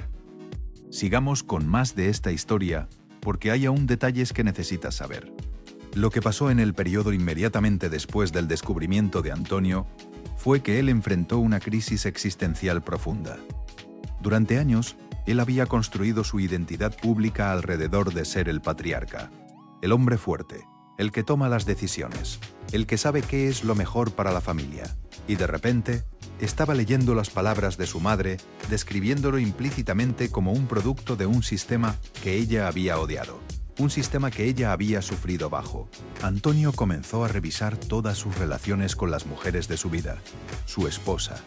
Sigamos con más de esta historia, porque hay aún detalles que necesitas saber. Lo que pasó en el periodo inmediatamente después del descubrimiento de Antonio fue que él enfrentó una crisis existencial profunda. Durante años, él había construido su identidad pública alrededor de ser el patriarca, el hombre fuerte, el que toma las decisiones, el que sabe qué es lo mejor para la familia, y de repente estaba leyendo las palabras de su madre, describiéndolo implícitamente como un producto de un sistema que ella había odiado. Un sistema que ella había sufrido bajo. Antonio comenzó a revisar todas sus relaciones con las mujeres de su vida, su esposa,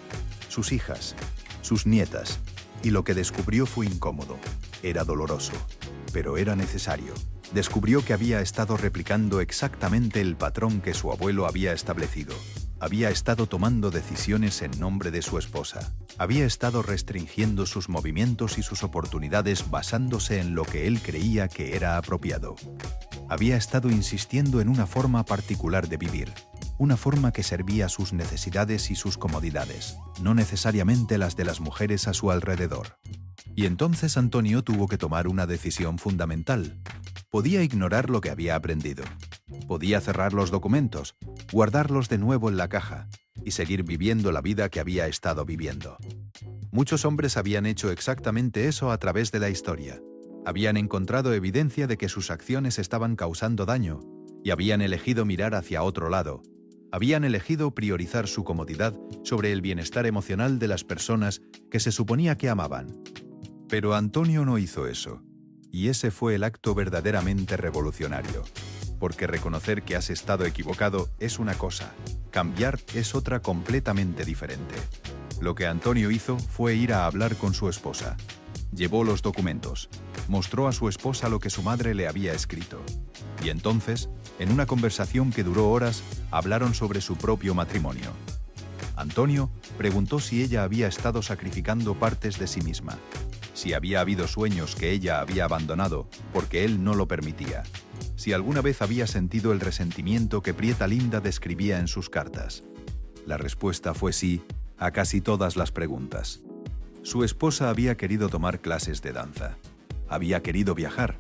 sus hijas, sus nietas, y lo que descubrió fue incómodo, era doloroso, pero era necesario. Descubrió que había estado replicando exactamente el patrón que su abuelo había establecido. Había estado tomando decisiones en nombre de su esposa. Había estado restringiendo sus movimientos y sus oportunidades basándose en lo que él creía que era apropiado. Había estado insistiendo en una forma particular de vivir, una forma que servía a sus necesidades y sus comodidades, no necesariamente las de las mujeres a su alrededor. Y entonces Antonio tuvo que tomar una decisión fundamental. Podía ignorar lo que había aprendido. Podía cerrar los documentos, guardarlos de nuevo en la caja y seguir viviendo la vida que había estado viviendo. Muchos hombres habían hecho exactamente eso a través de la historia. Habían encontrado evidencia de que sus acciones estaban causando daño y habían elegido mirar hacia otro lado. Habían elegido priorizar su comodidad sobre el bienestar emocional de las personas que se suponía que amaban. Pero Antonio no hizo eso, y ese fue el acto verdaderamente revolucionario. Porque reconocer que has estado equivocado es una cosa, cambiar es otra completamente diferente. Lo que Antonio hizo fue ir a hablar con su esposa. Llevó los documentos, mostró a su esposa lo que su madre le había escrito. Y entonces, en una conversación que duró horas, hablaron sobre su propio matrimonio. Antonio preguntó si ella había estado sacrificando partes de sí misma, si había habido sueños que ella había abandonado porque él no lo permitía, si alguna vez había sentido el resentimiento que Prieta Linda describía en sus cartas. La respuesta fue sí a casi todas las preguntas. Su esposa había querido tomar clases de danza, había querido viajar,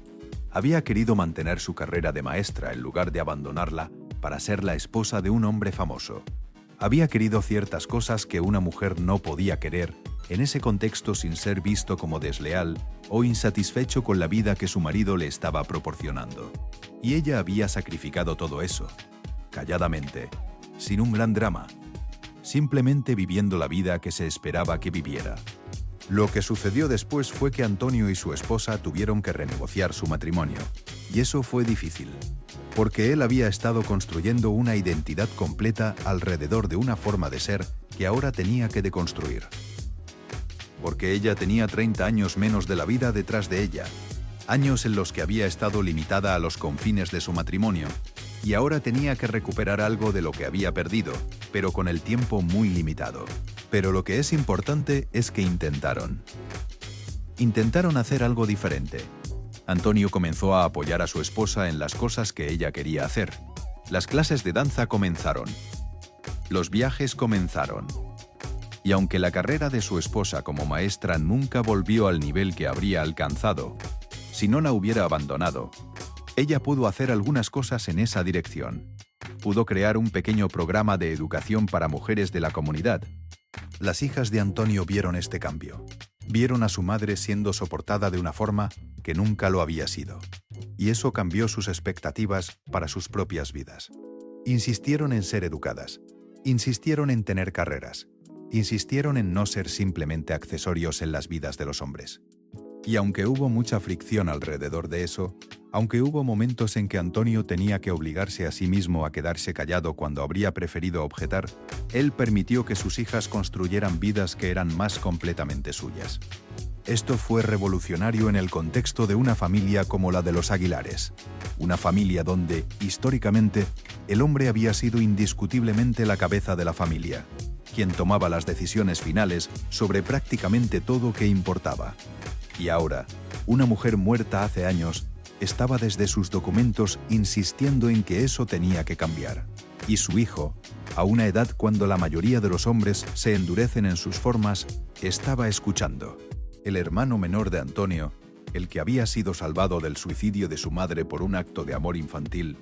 había querido mantener su carrera de maestra en lugar de abandonarla para ser la esposa de un hombre famoso. Había querido ciertas cosas que una mujer no podía querer en ese contexto sin ser visto como desleal o insatisfecho con la vida que su marido le estaba proporcionando. Y ella había sacrificado todo eso, calladamente, sin un gran drama, simplemente viviendo la vida que se esperaba que viviera. Lo que sucedió después fue que Antonio y su esposa tuvieron que renegociar su matrimonio, y eso fue difícil, porque él había estado construyendo una identidad completa alrededor de una forma de ser que ahora tenía que deconstruir. Porque ella tenía 30 años menos de la vida detrás de ella, años en los que había estado limitada a los confines de su matrimonio, y ahora tenía que recuperar algo de lo que había perdido, pero con el tiempo muy limitado. Pero lo que es importante es que intentaron hacer algo diferente. Antonio comenzó a apoyar a su esposa en las cosas que ella quería hacer. Las clases de danza comenzaron. Los viajes comenzaron. Y aunque la carrera de su esposa como maestra nunca volvió al nivel que habría alcanzado, si no la hubiera abandonado, ella pudo hacer algunas cosas en esa dirección. Pudo crear un pequeño programa de educación para mujeres de la comunidad. Las hijas de Antonio vieron este cambio. Vieron a su madre siendo soportada de una forma que nunca lo había sido. Y eso cambió sus expectativas para sus propias vidas. Insistieron en ser educadas. Insistieron en tener carreras. Insistieron en no ser simplemente accesorios en las vidas de los hombres. Y aunque hubo mucha fricción alrededor de eso, aunque hubo momentos en que Antonio tenía que obligarse a sí mismo a quedarse callado cuando habría preferido objetar, él permitió que sus hijas construyeran vidas que eran más completamente suyas. Esto fue revolucionario en el contexto de una familia como la de los Aguilares, una familia donde, históricamente, el hombre había sido indiscutiblemente la cabeza de la familia, quien tomaba las decisiones finales sobre prácticamente todo que importaba. Y ahora, una mujer muerta hace años, estaba desde sus documentos insistiendo en que eso tenía que cambiar. Y su hijo, a una edad cuando la mayoría de los hombres se endurecen en sus formas, estaba escuchando. El hermano menor de Antonio, el que había sido salvado del suicidio de su madre por un acto de amor infantil,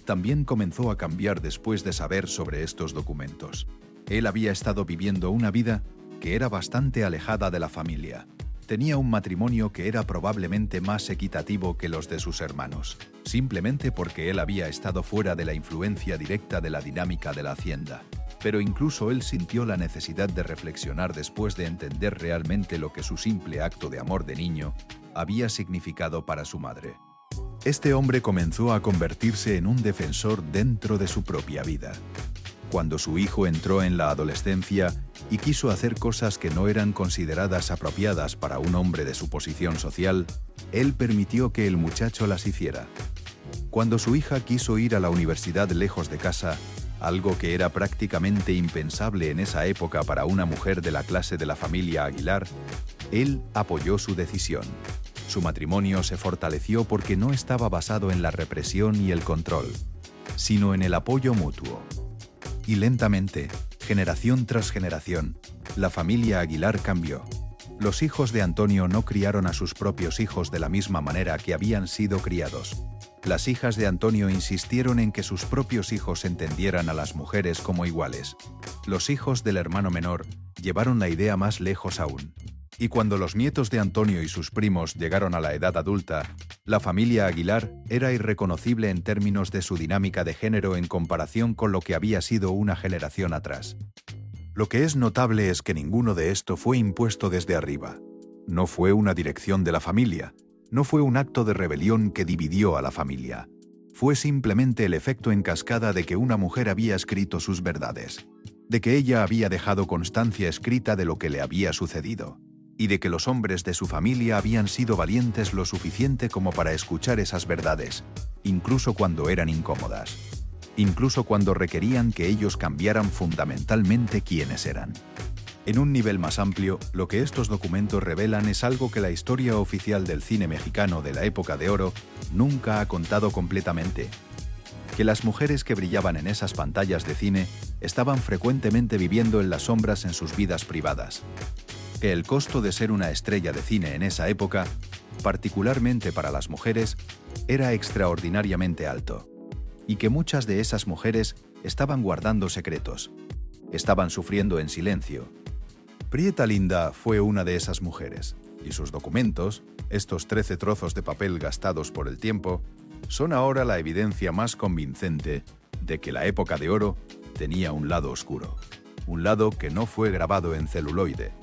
también comenzó a cambiar después de saber sobre estos documentos. Él había estado viviendo una vida que era bastante alejada de la familia. Tenía un matrimonio que era probablemente más equitativo que los de sus hermanos, simplemente porque él había estado fuera de la influencia directa de la dinámica de la hacienda. Pero incluso él sintió la necesidad de reflexionar después de entender realmente lo que su simple acto de amor de niño había significado para su madre. Este hombre comenzó a convertirse en un defensor dentro de su propia vida. Cuando su hijo entró en la adolescencia y quiso hacer cosas que no eran consideradas apropiadas para un hombre de su posición social, él permitió que el muchacho las hiciera. Cuando su hija quiso ir a la universidad lejos de casa, algo que era prácticamente impensable en esa época para una mujer de la clase de la familia Aguilar, él apoyó su decisión. Su matrimonio se fortaleció porque no estaba basado en la represión y el control, sino en el apoyo mutuo. Y lentamente, generación tras generación, la familia Aguilar cambió. Los hijos de Antonio no criaron a sus propios hijos de la misma manera que habían sido criados. Las hijas de Antonio insistieron en que sus propios hijos entendieran a las mujeres como iguales. Los hijos del hermano menor llevaron la idea más lejos aún. Y cuando los nietos de Antonio y sus primos llegaron a la edad adulta, la familia Aguilar era irreconocible en términos de su dinámica de género en comparación con lo que había sido una generación atrás. Lo que es notable es que ninguno de esto fue impuesto desde arriba. No fue una dirección de la familia, no fue un acto de rebelión que dividió a la familia. Fue simplemente el efecto en cascada de que una mujer había escrito sus verdades, de que ella había dejado constancia escrita de lo que le había sucedido. y de que los hombres de su familia habían sido valientes lo suficiente como para escuchar esas verdades, incluso cuando eran incómodas, incluso cuando requerían que ellos cambiaran fundamentalmente quiénes eran. En un nivel más amplio, lo que estos documentos revelan es algo que la historia oficial del cine mexicano de la época de oro nunca ha contado completamente: que las mujeres que brillaban en esas pantallas de cine estaban frecuentemente viviendo en las sombras en sus vidas privadas, que el costo de ser una estrella de cine en esa época, particularmente para las mujeres, era extraordinariamente alto, y que muchas de esas mujeres estaban guardando secretos, estaban sufriendo en silencio. Prieta Linda fue una de esas mujeres, y sus documentos, estos 13 trozos de papel gastados por el tiempo, son ahora la evidencia más convincente de que la época de oro tenía un lado oscuro, un lado que no fue grabado en celuloide,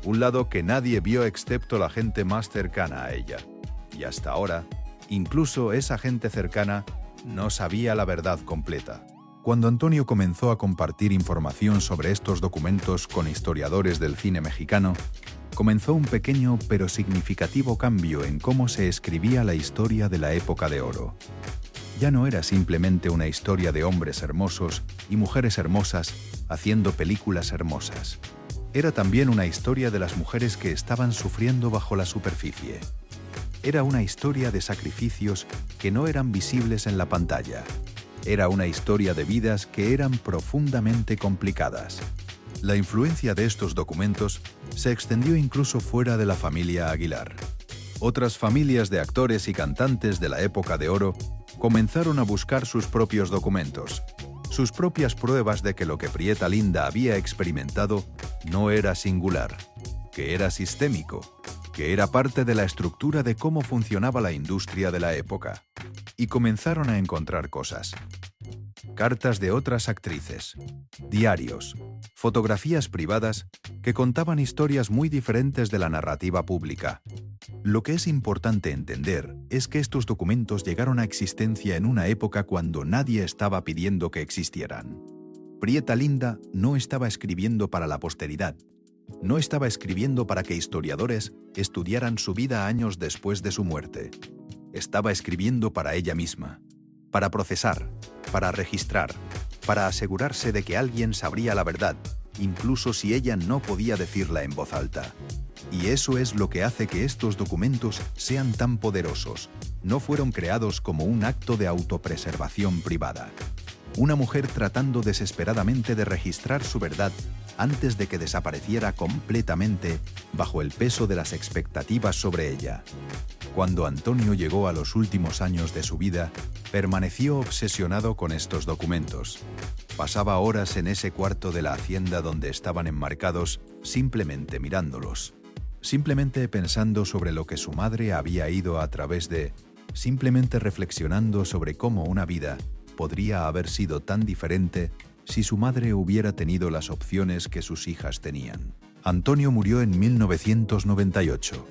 un lado que nadie vio excepto la gente más cercana a ella. Y hasta ahora, incluso esa gente cercana no sabía la verdad completa. Cuando Antonio comenzó a compartir información sobre estos documentos con historiadores del cine mexicano, comenzó un pequeño pero significativo cambio en cómo se escribía la historia de la época de oro. Ya no era simplemente una historia de hombres hermosos y mujeres hermosas haciendo películas hermosas. Era también una historia de las mujeres que estaban sufriendo bajo la superficie. Era una historia de sacrificios que no eran visibles en la pantalla. Era una historia de vidas que eran profundamente complicadas. La influencia de estos documentos se extendió incluso fuera de la familia Aguilar. Otras familias de actores y cantantes de la época de oro comenzaron a buscar sus propios documentos, sus propias pruebas de que lo que Prieta Linda había experimentado no era singular, que era sistémico, que era parte de la estructura de cómo funcionaba la industria de la época. Y comenzaron a encontrar cosas: cartas de otras actrices, diarios, fotografías privadas que contaban historias muy diferentes de la narrativa pública. Lo que es importante entender es que estos documentos llegaron a existencia en una época cuando nadie estaba pidiendo que existieran. Prieta Linda no estaba escribiendo para la posteridad, no estaba escribiendo para que historiadores estudiaran su vida años después de su muerte. Estaba escribiendo para ella misma, para procesar, para registrar, para asegurarse de que alguien sabría la verdad, incluso si ella no podía decirla en voz alta. Y eso es lo que hace que estos documentos sean tan poderosos. No fueron creados como un acto de autopreservación privada. Una mujer tratando desesperadamente de registrar su verdad antes de que desapareciera completamente bajo el peso de las expectativas sobre ella. Cuando Antonio llegó a los últimos años de su vida, permaneció obsesionado con estos documentos. Pasaba horas en ese cuarto de la hacienda donde estaban enmarcados, simplemente mirándolos, simplemente pensando sobre lo que su madre había ido a través de, simplemente reflexionando sobre cómo una vida podría haber sido tan diferente si su madre hubiera tenido las opciones que sus hijas tenían. Antonio murió en 1998.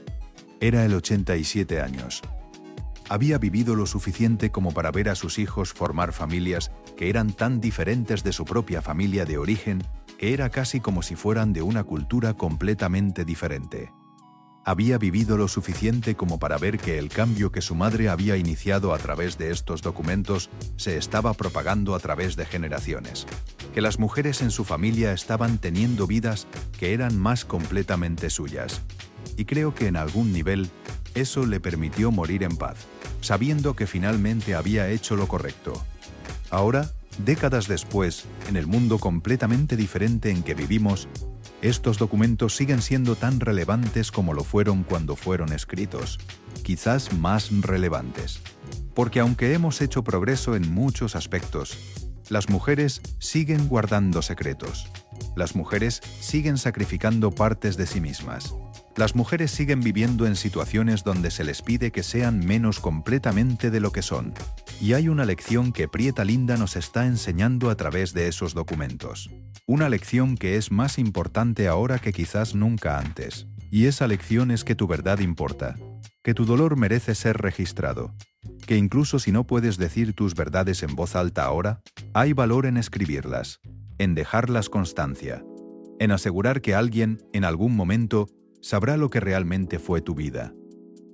Era el 87 años. Había vivido lo suficiente como para ver a sus hijos formar familias que eran tan diferentes de su propia familia de origen que era casi como si fueran de una cultura completamente diferente. Había vivido lo suficiente como para ver que el cambio que su madre había iniciado a través de estos documentos se estaba propagando a través de generaciones, que las mujeres en su familia estaban teniendo vidas que eran más completamente suyas. Y creo que en algún nivel eso le permitió morir en paz, sabiendo que finalmente había hecho lo correcto. Ahora, décadas después, en el mundo completamente diferente en que vivimos, estos documentos siguen siendo tan relevantes como lo fueron cuando fueron escritos, quizás más relevantes. Porque aunque hemos hecho progreso en muchos aspectos, las mujeres siguen guardando secretos. Las mujeres siguen sacrificando partes de sí mismas. Las mujeres siguen viviendo en situaciones donde se les pide que sean menos completamente de lo que son. Y hay una lección que Prieta Linda nos está enseñando a través de esos documentos. Una lección que es más importante ahora que quizás nunca antes. Y esa lección es que tu verdad importa, que tu dolor merece ser registrado, que incluso si no puedes decir tus verdades en voz alta ahora, hay valor en escribirlas, en dejarlas constancia, en asegurar que alguien, en algún momento, sabrá lo que realmente fue tu vida.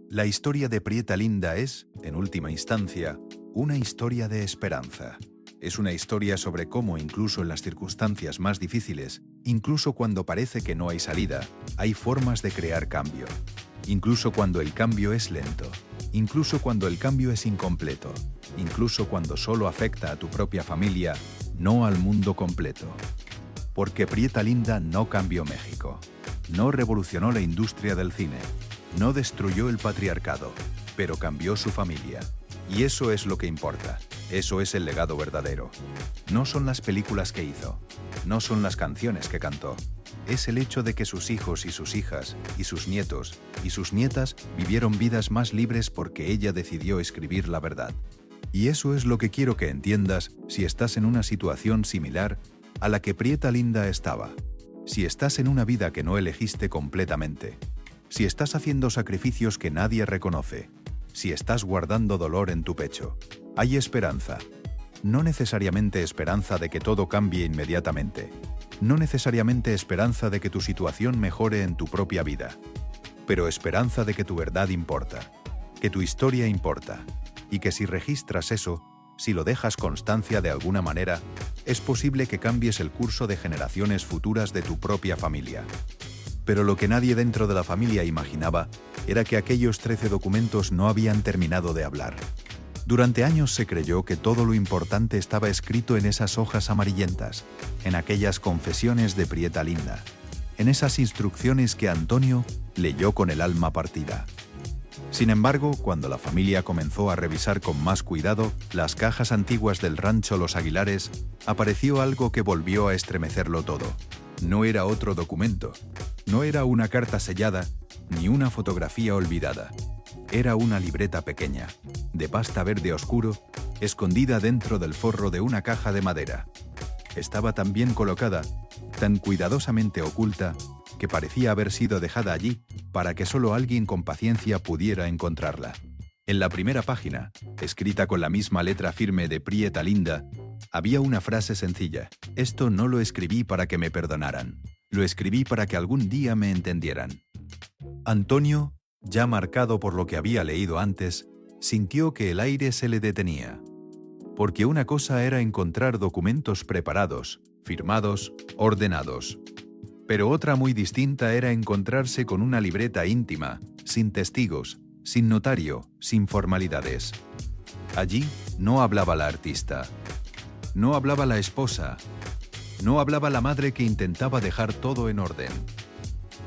La historia de Prieta Linda es, en última instancia, una historia de esperanza. Es una historia sobre cómo incluso en las circunstancias más difíciles, incluso cuando parece que no hay salida, hay formas de crear cambio. Incluso cuando el cambio es lento, incluso cuando el cambio es incompleto, incluso cuando solo afecta a tu propia familia, no al mundo completo. Porque Prieta Linda no cambió México, no revolucionó la industria del cine, no destruyó el patriarcado, pero cambió su familia. Y eso es lo que importa, eso es el legado verdadero. No son las películas que hizo, no son las canciones que cantó. Es el hecho de que sus hijos y sus hijas, y sus nietos, y sus nietas vivieron vidas más libres porque ella decidió escribir la verdad. Y eso es lo que quiero que entiendas si estás en una situación similar a la que Prieta Linda estaba. Si estás en una vida que no elegiste completamente. Si estás haciendo sacrificios que nadie reconoce. Si estás guardando dolor en tu pecho. Hay esperanza. No necesariamente esperanza de que todo cambie inmediatamente. No necesariamente esperanza de que tu situación mejore en tu propia vida. Pero esperanza de que tu verdad importa. Que tu historia importa. Y que si registras eso, si lo dejas constancia de alguna manera, es posible que cambies el curso de generaciones futuras de tu propia familia. Pero lo que nadie dentro de la familia imaginaba era que aquellos 13 documentos no habían terminado de hablar. Durante años se creyó que todo lo importante estaba escrito en esas hojas amarillentas, en aquellas confesiones de Prieta Linda, en esas instrucciones que Antonio leyó con el alma partida. Sin embargo, cuando la familia comenzó a revisar con más cuidado las cajas antiguas del rancho Los Aguilares, apareció algo que volvió a estremecerlo todo. No era otro documento, no era una carta sellada, ni una fotografía olvidada. Era una libreta pequeña, de pasta verde oscuro, escondida dentro del forro de una caja de madera. Estaba tan bien colocada, tan cuidadosamente oculta, que parecía haber sido dejada allí para que solo alguien con paciencia pudiera encontrarla. En la primera página, escrita con la misma letra firme de Prieta Linda, había una frase sencilla: esto no lo escribí para que me perdonaran, lo escribí para que algún día me entendieran. Antonio, ya marcado por lo que había leído antes, sintió que el aire se le detenía. Porque una cosa era encontrar documentos preparados, firmados, ordenados. Pero otra muy distinta era encontrarse con una libreta íntima, sin testigos, sin notario, sin formalidades. Allí no hablaba la artista, no hablaba la esposa, no hablaba la madre que intentaba dejar todo en orden.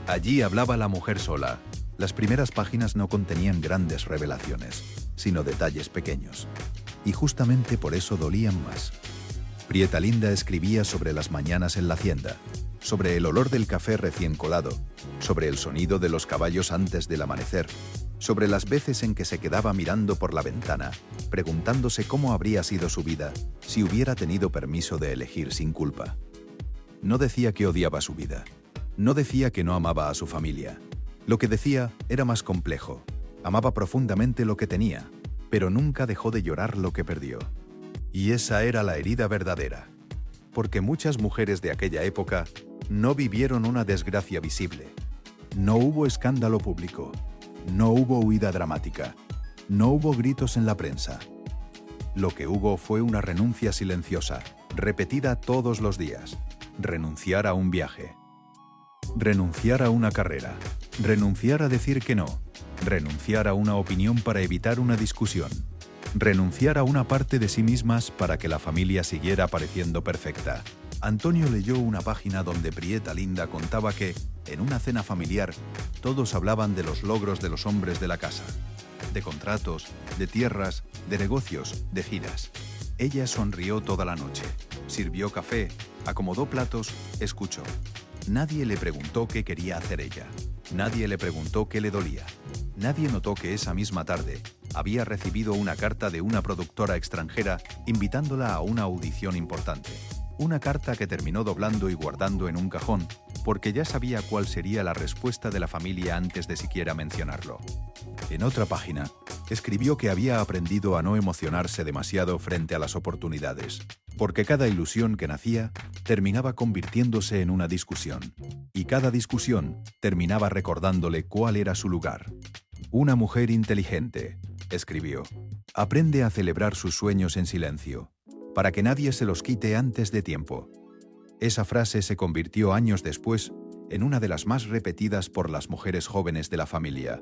Allí hablaba la mujer sola. Las primeras páginas no contenían grandes revelaciones, sino detalles pequeños. Y justamente por eso dolían más. Prieta Linda escribía sobre las mañanas en la hacienda, sobre el olor del café recién colado, sobre el sonido de los caballos antes del amanecer, sobre las veces en que se quedaba mirando por la ventana, preguntándose cómo habría sido su vida si hubiera tenido permiso de elegir sin culpa. No decía que odiaba su vida, no decía que no amaba a su familia. Lo que decía era más complejo. Amaba profundamente lo que tenía, pero nunca dejó de llorar lo que perdió. Y esa era la herida verdadera. Porque muchas mujeres de aquella época no vivieron una desgracia visible. No hubo escándalo público. No hubo huida dramática. No hubo gritos en la prensa. Lo que hubo fue una renuncia silenciosa, repetida todos los días. Renunciar a un viaje. Renunciar a una carrera. Renunciar a decir que no. Renunciar a una opinión para evitar una discusión. Renunciar a una parte de sí mismas para que la familia siguiera pareciendo perfecta. Antonio leyó una página donde Prieta Linda contaba que, en una cena familiar, todos hablaban de los logros de los hombres de la casa. De contratos, de tierras, de negocios, de giras. Ella sonrió toda la noche, sirvió café, acomodó platos, escuchó. Nadie le preguntó qué quería hacer ella. Nadie le preguntó qué le dolía. Nadie notó que esa misma tarde había recibido una carta de una productora extranjera invitándola a una audición importante. Una carta que terminó doblando y guardando en un cajón, porque ya sabía cuál sería la respuesta de la familia antes de siquiera mencionarlo. En otra página, Escribió que había aprendido a no emocionarse demasiado frente a las oportunidades, porque cada ilusión que nacía terminaba convirtiéndose en una discusión, y cada discusión terminaba recordándole cuál era su lugar. Una mujer inteligente, escribió, aprende a celebrar sus sueños en silencio, para que nadie se los quite antes de tiempo. Esa frase se convirtió años después en una de las más repetidas por las mujeres jóvenes de la familia,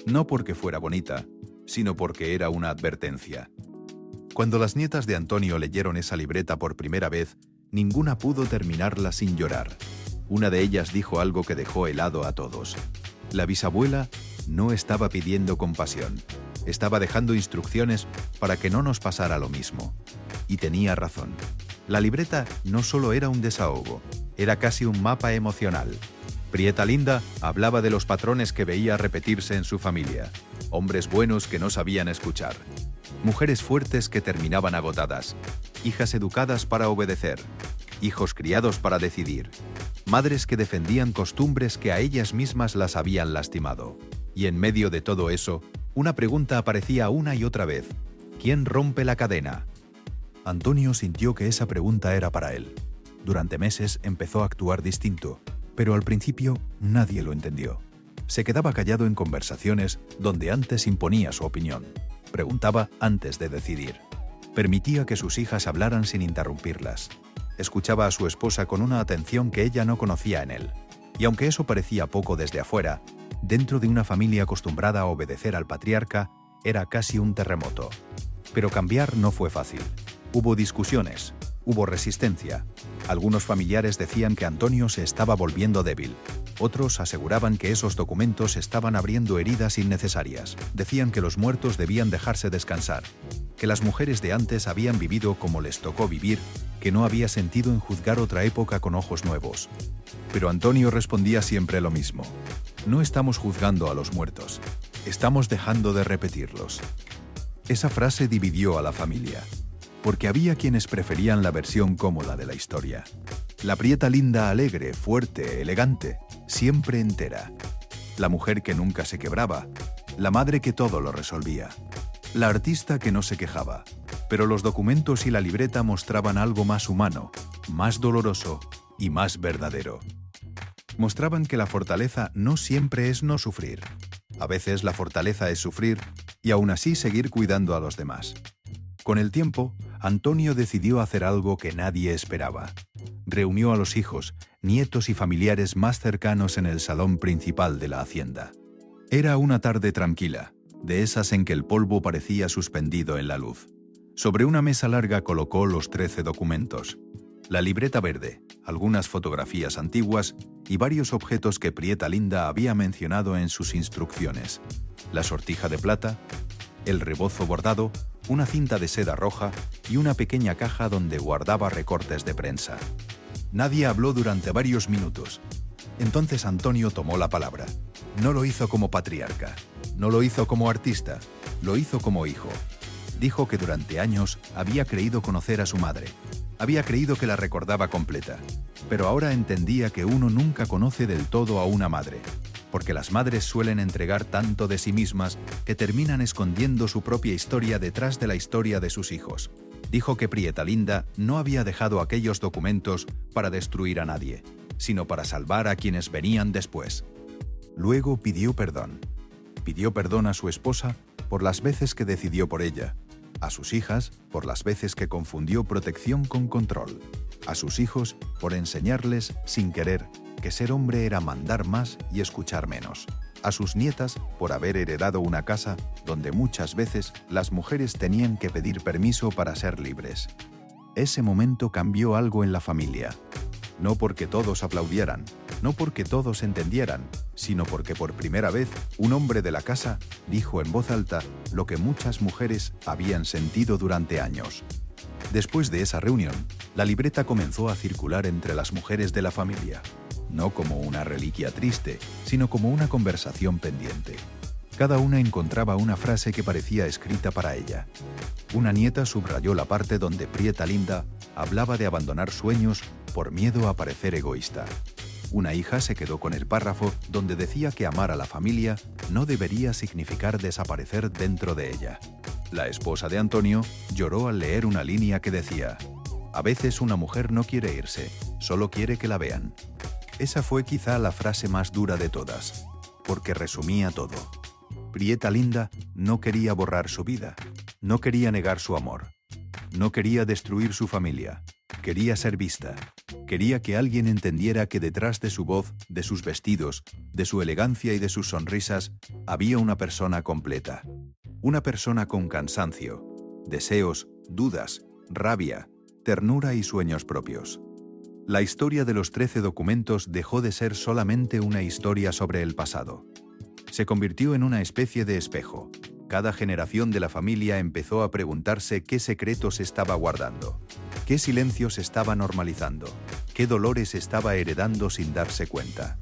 no porque fuera bonita, sino porque era una advertencia. Cuando las nietas de Antonio leyeron esa libreta por primera vez, ninguna pudo terminarla sin llorar. Una de ellas dijo algo que dejó helado a todos. La bisabuela no estaba pidiendo compasión, estaba dejando instrucciones para que no nos pasara lo mismo. Y tenía razón. La libreta no solo era un desahogo, era casi un mapa emocional. Prieta Linda hablaba de los patrones que veía repetirse en su familia. Hombres buenos que no sabían escuchar. Mujeres fuertes que terminaban agotadas. Hijas educadas para obedecer. Hijos criados para decidir. Madres que defendían costumbres que a ellas mismas las habían lastimado. Y en medio de todo eso, una pregunta aparecía una y otra vez. ¿Quién rompe la cadena? Antonio sintió que esa pregunta era para él. Durante meses empezó a actuar distinto, pero al principio nadie lo entendió. Se quedaba callado en conversaciones donde antes imponía su opinión. Preguntaba antes de decidir. Permitía que sus hijas hablaran sin interrumpirlas. Escuchaba a su esposa con una atención que ella no conocía en él. Y aunque eso parecía poco desde afuera, dentro de una familia acostumbrada a obedecer al patriarca, era casi un terremoto. Pero cambiar no fue fácil. Hubo discusiones, hubo resistencia. Algunos familiares decían que Antonio se estaba volviendo débil. Otros aseguraban que esos documentos estaban abriendo heridas innecesarias. Decían que los muertos debían dejarse descansar, que las mujeres de antes habían vivido como les tocó vivir, que no había sentido en juzgar otra época con ojos nuevos. Pero Antonio respondía siempre lo mismo. No estamos juzgando a los muertos, estamos dejando de repetirlos. Esa frase dividió a la familia, porque había quienes preferían la versión cómoda de la historia. La Prieta Linda alegre, fuerte, elegante, siempre entera. La mujer que nunca se quebraba, la madre que todo lo resolvía. La artista que no se quejaba. Pero los documentos y la libreta mostraban algo más humano, más doloroso y más verdadero. Mostraban que la fortaleza no siempre es no sufrir. A veces la fortaleza es sufrir y aún así seguir cuidando a los demás. Con el tiempo, Antonio decidió hacer algo que nadie esperaba. Reunió a los hijos, nietos y familiares más cercanos en el salón principal de la hacienda. Era una tarde tranquila, de esas en que el polvo parecía suspendido en la luz. Sobre una mesa larga colocó los 13 documentos. La libreta verde, algunas fotografías antiguas y varios objetos que Prieta Linda había mencionado en sus instrucciones. La sortija de plata, el rebozo bordado, una cinta de seda roja y una pequeña caja donde guardaba recortes de prensa. Nadie habló durante varios minutos. Entonces Antonio tomó la palabra. No lo hizo como patriarca, no lo hizo como artista, lo hizo como hijo. Dijo que durante años había creído conocer a su madre. Había creído que la recordaba completa, pero ahora entendía que uno nunca conoce del todo a una madre, porque las madres suelen entregar tanto de sí mismas que terminan escondiendo su propia historia detrás de la historia de sus hijos. Dijo que Prieta Linda no había dejado aquellos documentos para destruir a nadie, sino para salvar a quienes venían después. Luego pidió perdón. Pidió perdón a su esposa por las veces que decidió por ella, a sus hijas por las veces que confundió protección con control, a sus hijos por enseñarles, sin querer, que ser hombre era mandar más y escuchar menos, a sus nietas por haber heredado una casa donde muchas veces las mujeres tenían que pedir permiso para ser libres. Ese momento cambió algo en la familia. No porque todos aplaudieran, no porque todos entendieran, sino porque por primera vez un hombre de la casa dijo en voz alta lo que muchas mujeres habían sentido durante años. Después de esa reunión, la libreta comenzó a circular entre las mujeres de la familia, no como una reliquia triste, sino como una conversación pendiente. Cada una encontraba una frase que parecía escrita para ella. Una nieta subrayó la parte donde Prieta Linda hablaba de abandonar sueños por miedo a parecer egoísta. Una hija se quedó con el párrafo donde decía que amar a la familia no debería significar desaparecer dentro de ella. La esposa de Antonio lloró al leer una línea que decía: «A veces una mujer no quiere irse, solo quiere que la vean». Esa fue quizá la frase más dura de todas, porque resumía todo. Prieta Linda no quería borrar su vida, no quería negar su amor, no quería destruir su familia, quería ser vista. Quería que alguien entendiera que detrás de su voz, de sus vestidos, de su elegancia y de sus sonrisas, había una persona completa. Una persona con cansancio, deseos, dudas, rabia, ternura y sueños propios. La historia de los 13 documentos dejó de ser solamente una historia sobre el pasado. Se convirtió en una especie de espejo. Cada generación de la familia empezó a preguntarse qué secretos estaba guardando, qué silencios estaba normalizando, qué dolores estaba heredando sin darse cuenta.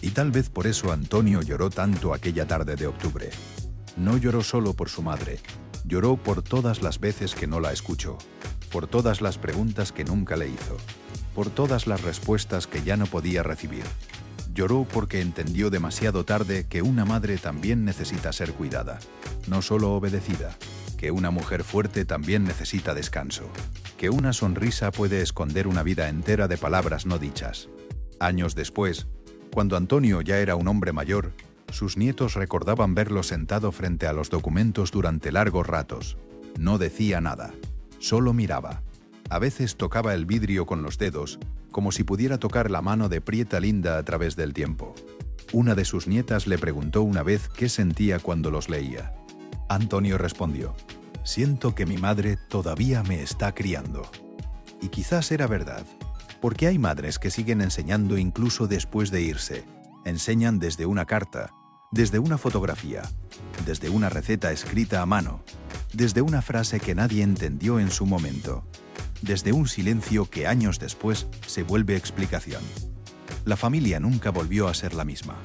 Y tal vez por eso Antonio lloró tanto aquella tarde de octubre. No lloró solo por su madre, lloró por todas las veces que no la escuchó, por todas las preguntas que nunca le hizo, por todas las respuestas que ya no podía recibir. Lloró porque entendió demasiado tarde que una madre también necesita ser cuidada, no solo obedecida, que una mujer fuerte también necesita descanso, que una sonrisa puede esconder una vida entera de palabras no dichas. Años después, cuando Antonio ya era un hombre mayor, sus nietos recordaban verlo sentado frente a los documentos durante largos ratos. No decía nada, solo miraba. A veces tocaba el vidrio con los dedos, como si pudiera tocar la mano de Prieta Linda a través del tiempo. Una de sus nietas le preguntó una vez qué sentía cuando los leía. Antonio respondió: «Siento que mi madre todavía me está criando». Y quizás era verdad, porque hay madres que siguen enseñando incluso después de irse. Enseñan desde una carta, desde una fotografía, desde una receta escrita a mano, desde una frase que nadie entendió en su momento, desde un silencio que años después se vuelve explicación. La familia nunca volvió a ser la misma.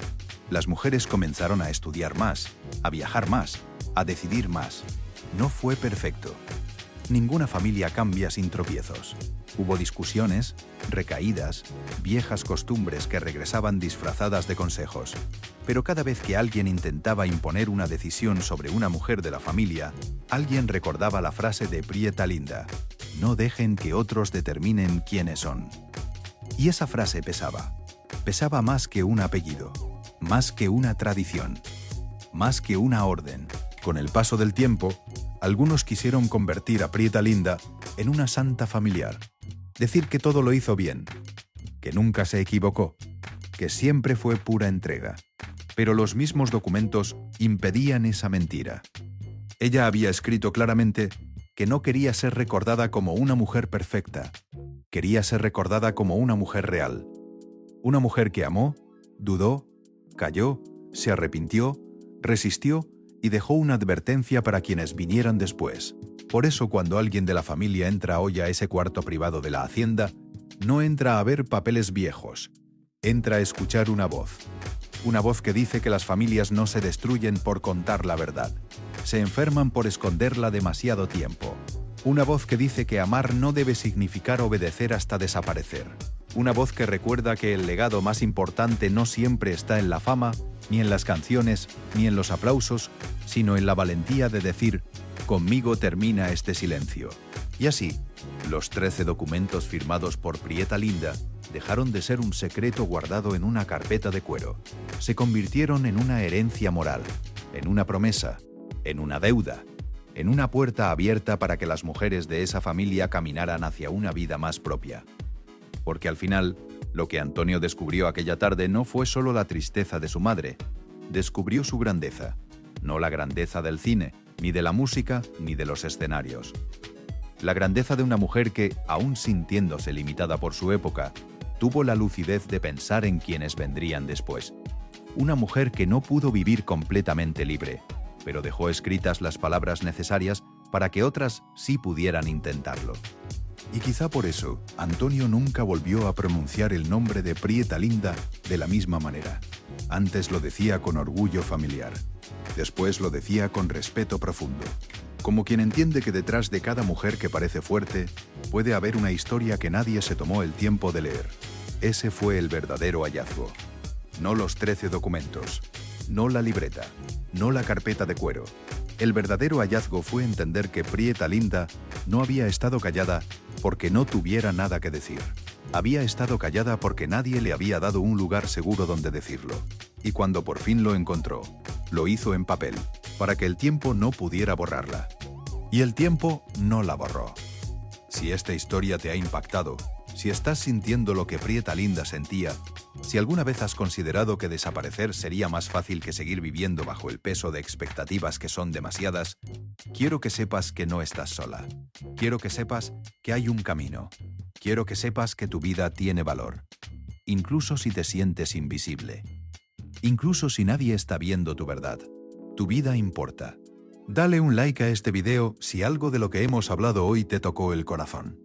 Las mujeres comenzaron a estudiar más, a viajar más, a decidir más. No fue perfecto. Ninguna familia cambia sin tropiezos. Hubo discusiones, recaídas, viejas costumbres que regresaban disfrazadas de consejos. Pero cada vez que alguien intentaba imponer una decisión sobre una mujer de la familia, alguien recordaba la frase de Prieta Linda: «No dejen que otros determinen quiénes son». Y esa frase pesaba. Pesaba más que un apellido, más que una tradición, más que una orden. Con el paso del tiempo, algunos quisieron convertir a Prieta Linda en una santa familiar. Decir que todo lo hizo bien, que nunca se equivocó, que siempre fue pura entrega. Pero los mismos documentos impedían esa mentira. Ella había escrito claramente que no quería ser recordada como una mujer perfecta. Quería ser recordada como una mujer real. Una mujer que amó, dudó, cayó, se arrepintió, resistió y dejó una advertencia para quienes vinieran después. Por eso cuando alguien de la familia entra hoy a ese cuarto privado de la hacienda, no entra a ver papeles viejos, entra a escuchar una voz. Una voz que dice que las familias no se destruyen por contar la verdad, se enferman por esconderla demasiado tiempo. Una voz que dice que amar no debe significar obedecer hasta desaparecer. Una voz que recuerda que el legado más importante no siempre está en la fama, ni en las canciones, ni en los aplausos, sino en la valentía de decir: «Conmigo termina este silencio». Y así, los 13 documentos firmados por Prieta Linda dejaron de ser un secreto guardado en una carpeta de cuero. Se convirtieron en una herencia moral, en una promesa, en una deuda, en una puerta abierta para que las mujeres de esa familia caminaran hacia una vida más propia. Porque al final, lo que Antonio descubrió aquella tarde no fue solo la tristeza de su madre, descubrió su grandeza, no la grandeza del cine, ni de la música, ni de los escenarios. La grandeza de una mujer que, aún sintiéndose limitada por su época, tuvo la lucidez de pensar en quienes vendrían después. Una mujer que no pudo vivir completamente libre, pero dejó escritas las palabras necesarias para que otras sí pudieran intentarlo. Y quizá por eso, Antonio nunca volvió a pronunciar el nombre de Prieta Linda de la misma manera. Antes lo decía con orgullo familiar. Después lo decía con respeto profundo. Como quien entiende que detrás de cada mujer que parece fuerte, puede haber una historia que nadie se tomó el tiempo de leer. Ese fue el verdadero hallazgo. No los 13 documentos, no la libreta, no la carpeta de cuero. El verdadero hallazgo fue entender que Prieta Linda no había estado callada porque no tuviera nada que decir. Había estado callada porque nadie le había dado un lugar seguro donde decirlo. Y cuando por fin lo encontró, lo hizo en papel, para que el tiempo no pudiera borrarla. Y el tiempo no la borró. Si esta historia te ha impactado, si estás sintiendo lo que Prieta Linda sentía, si alguna vez has considerado que desaparecer sería más fácil que seguir viviendo bajo el peso de expectativas que son demasiadas, quiero que sepas que no estás sola. Quiero que sepas que hay un camino. Quiero que sepas que tu vida tiene valor. Incluso si te sientes invisible. Incluso si nadie está viendo tu verdad. Tu vida importa. Dale un like a este video si algo de lo que hemos hablado hoy te tocó el corazón.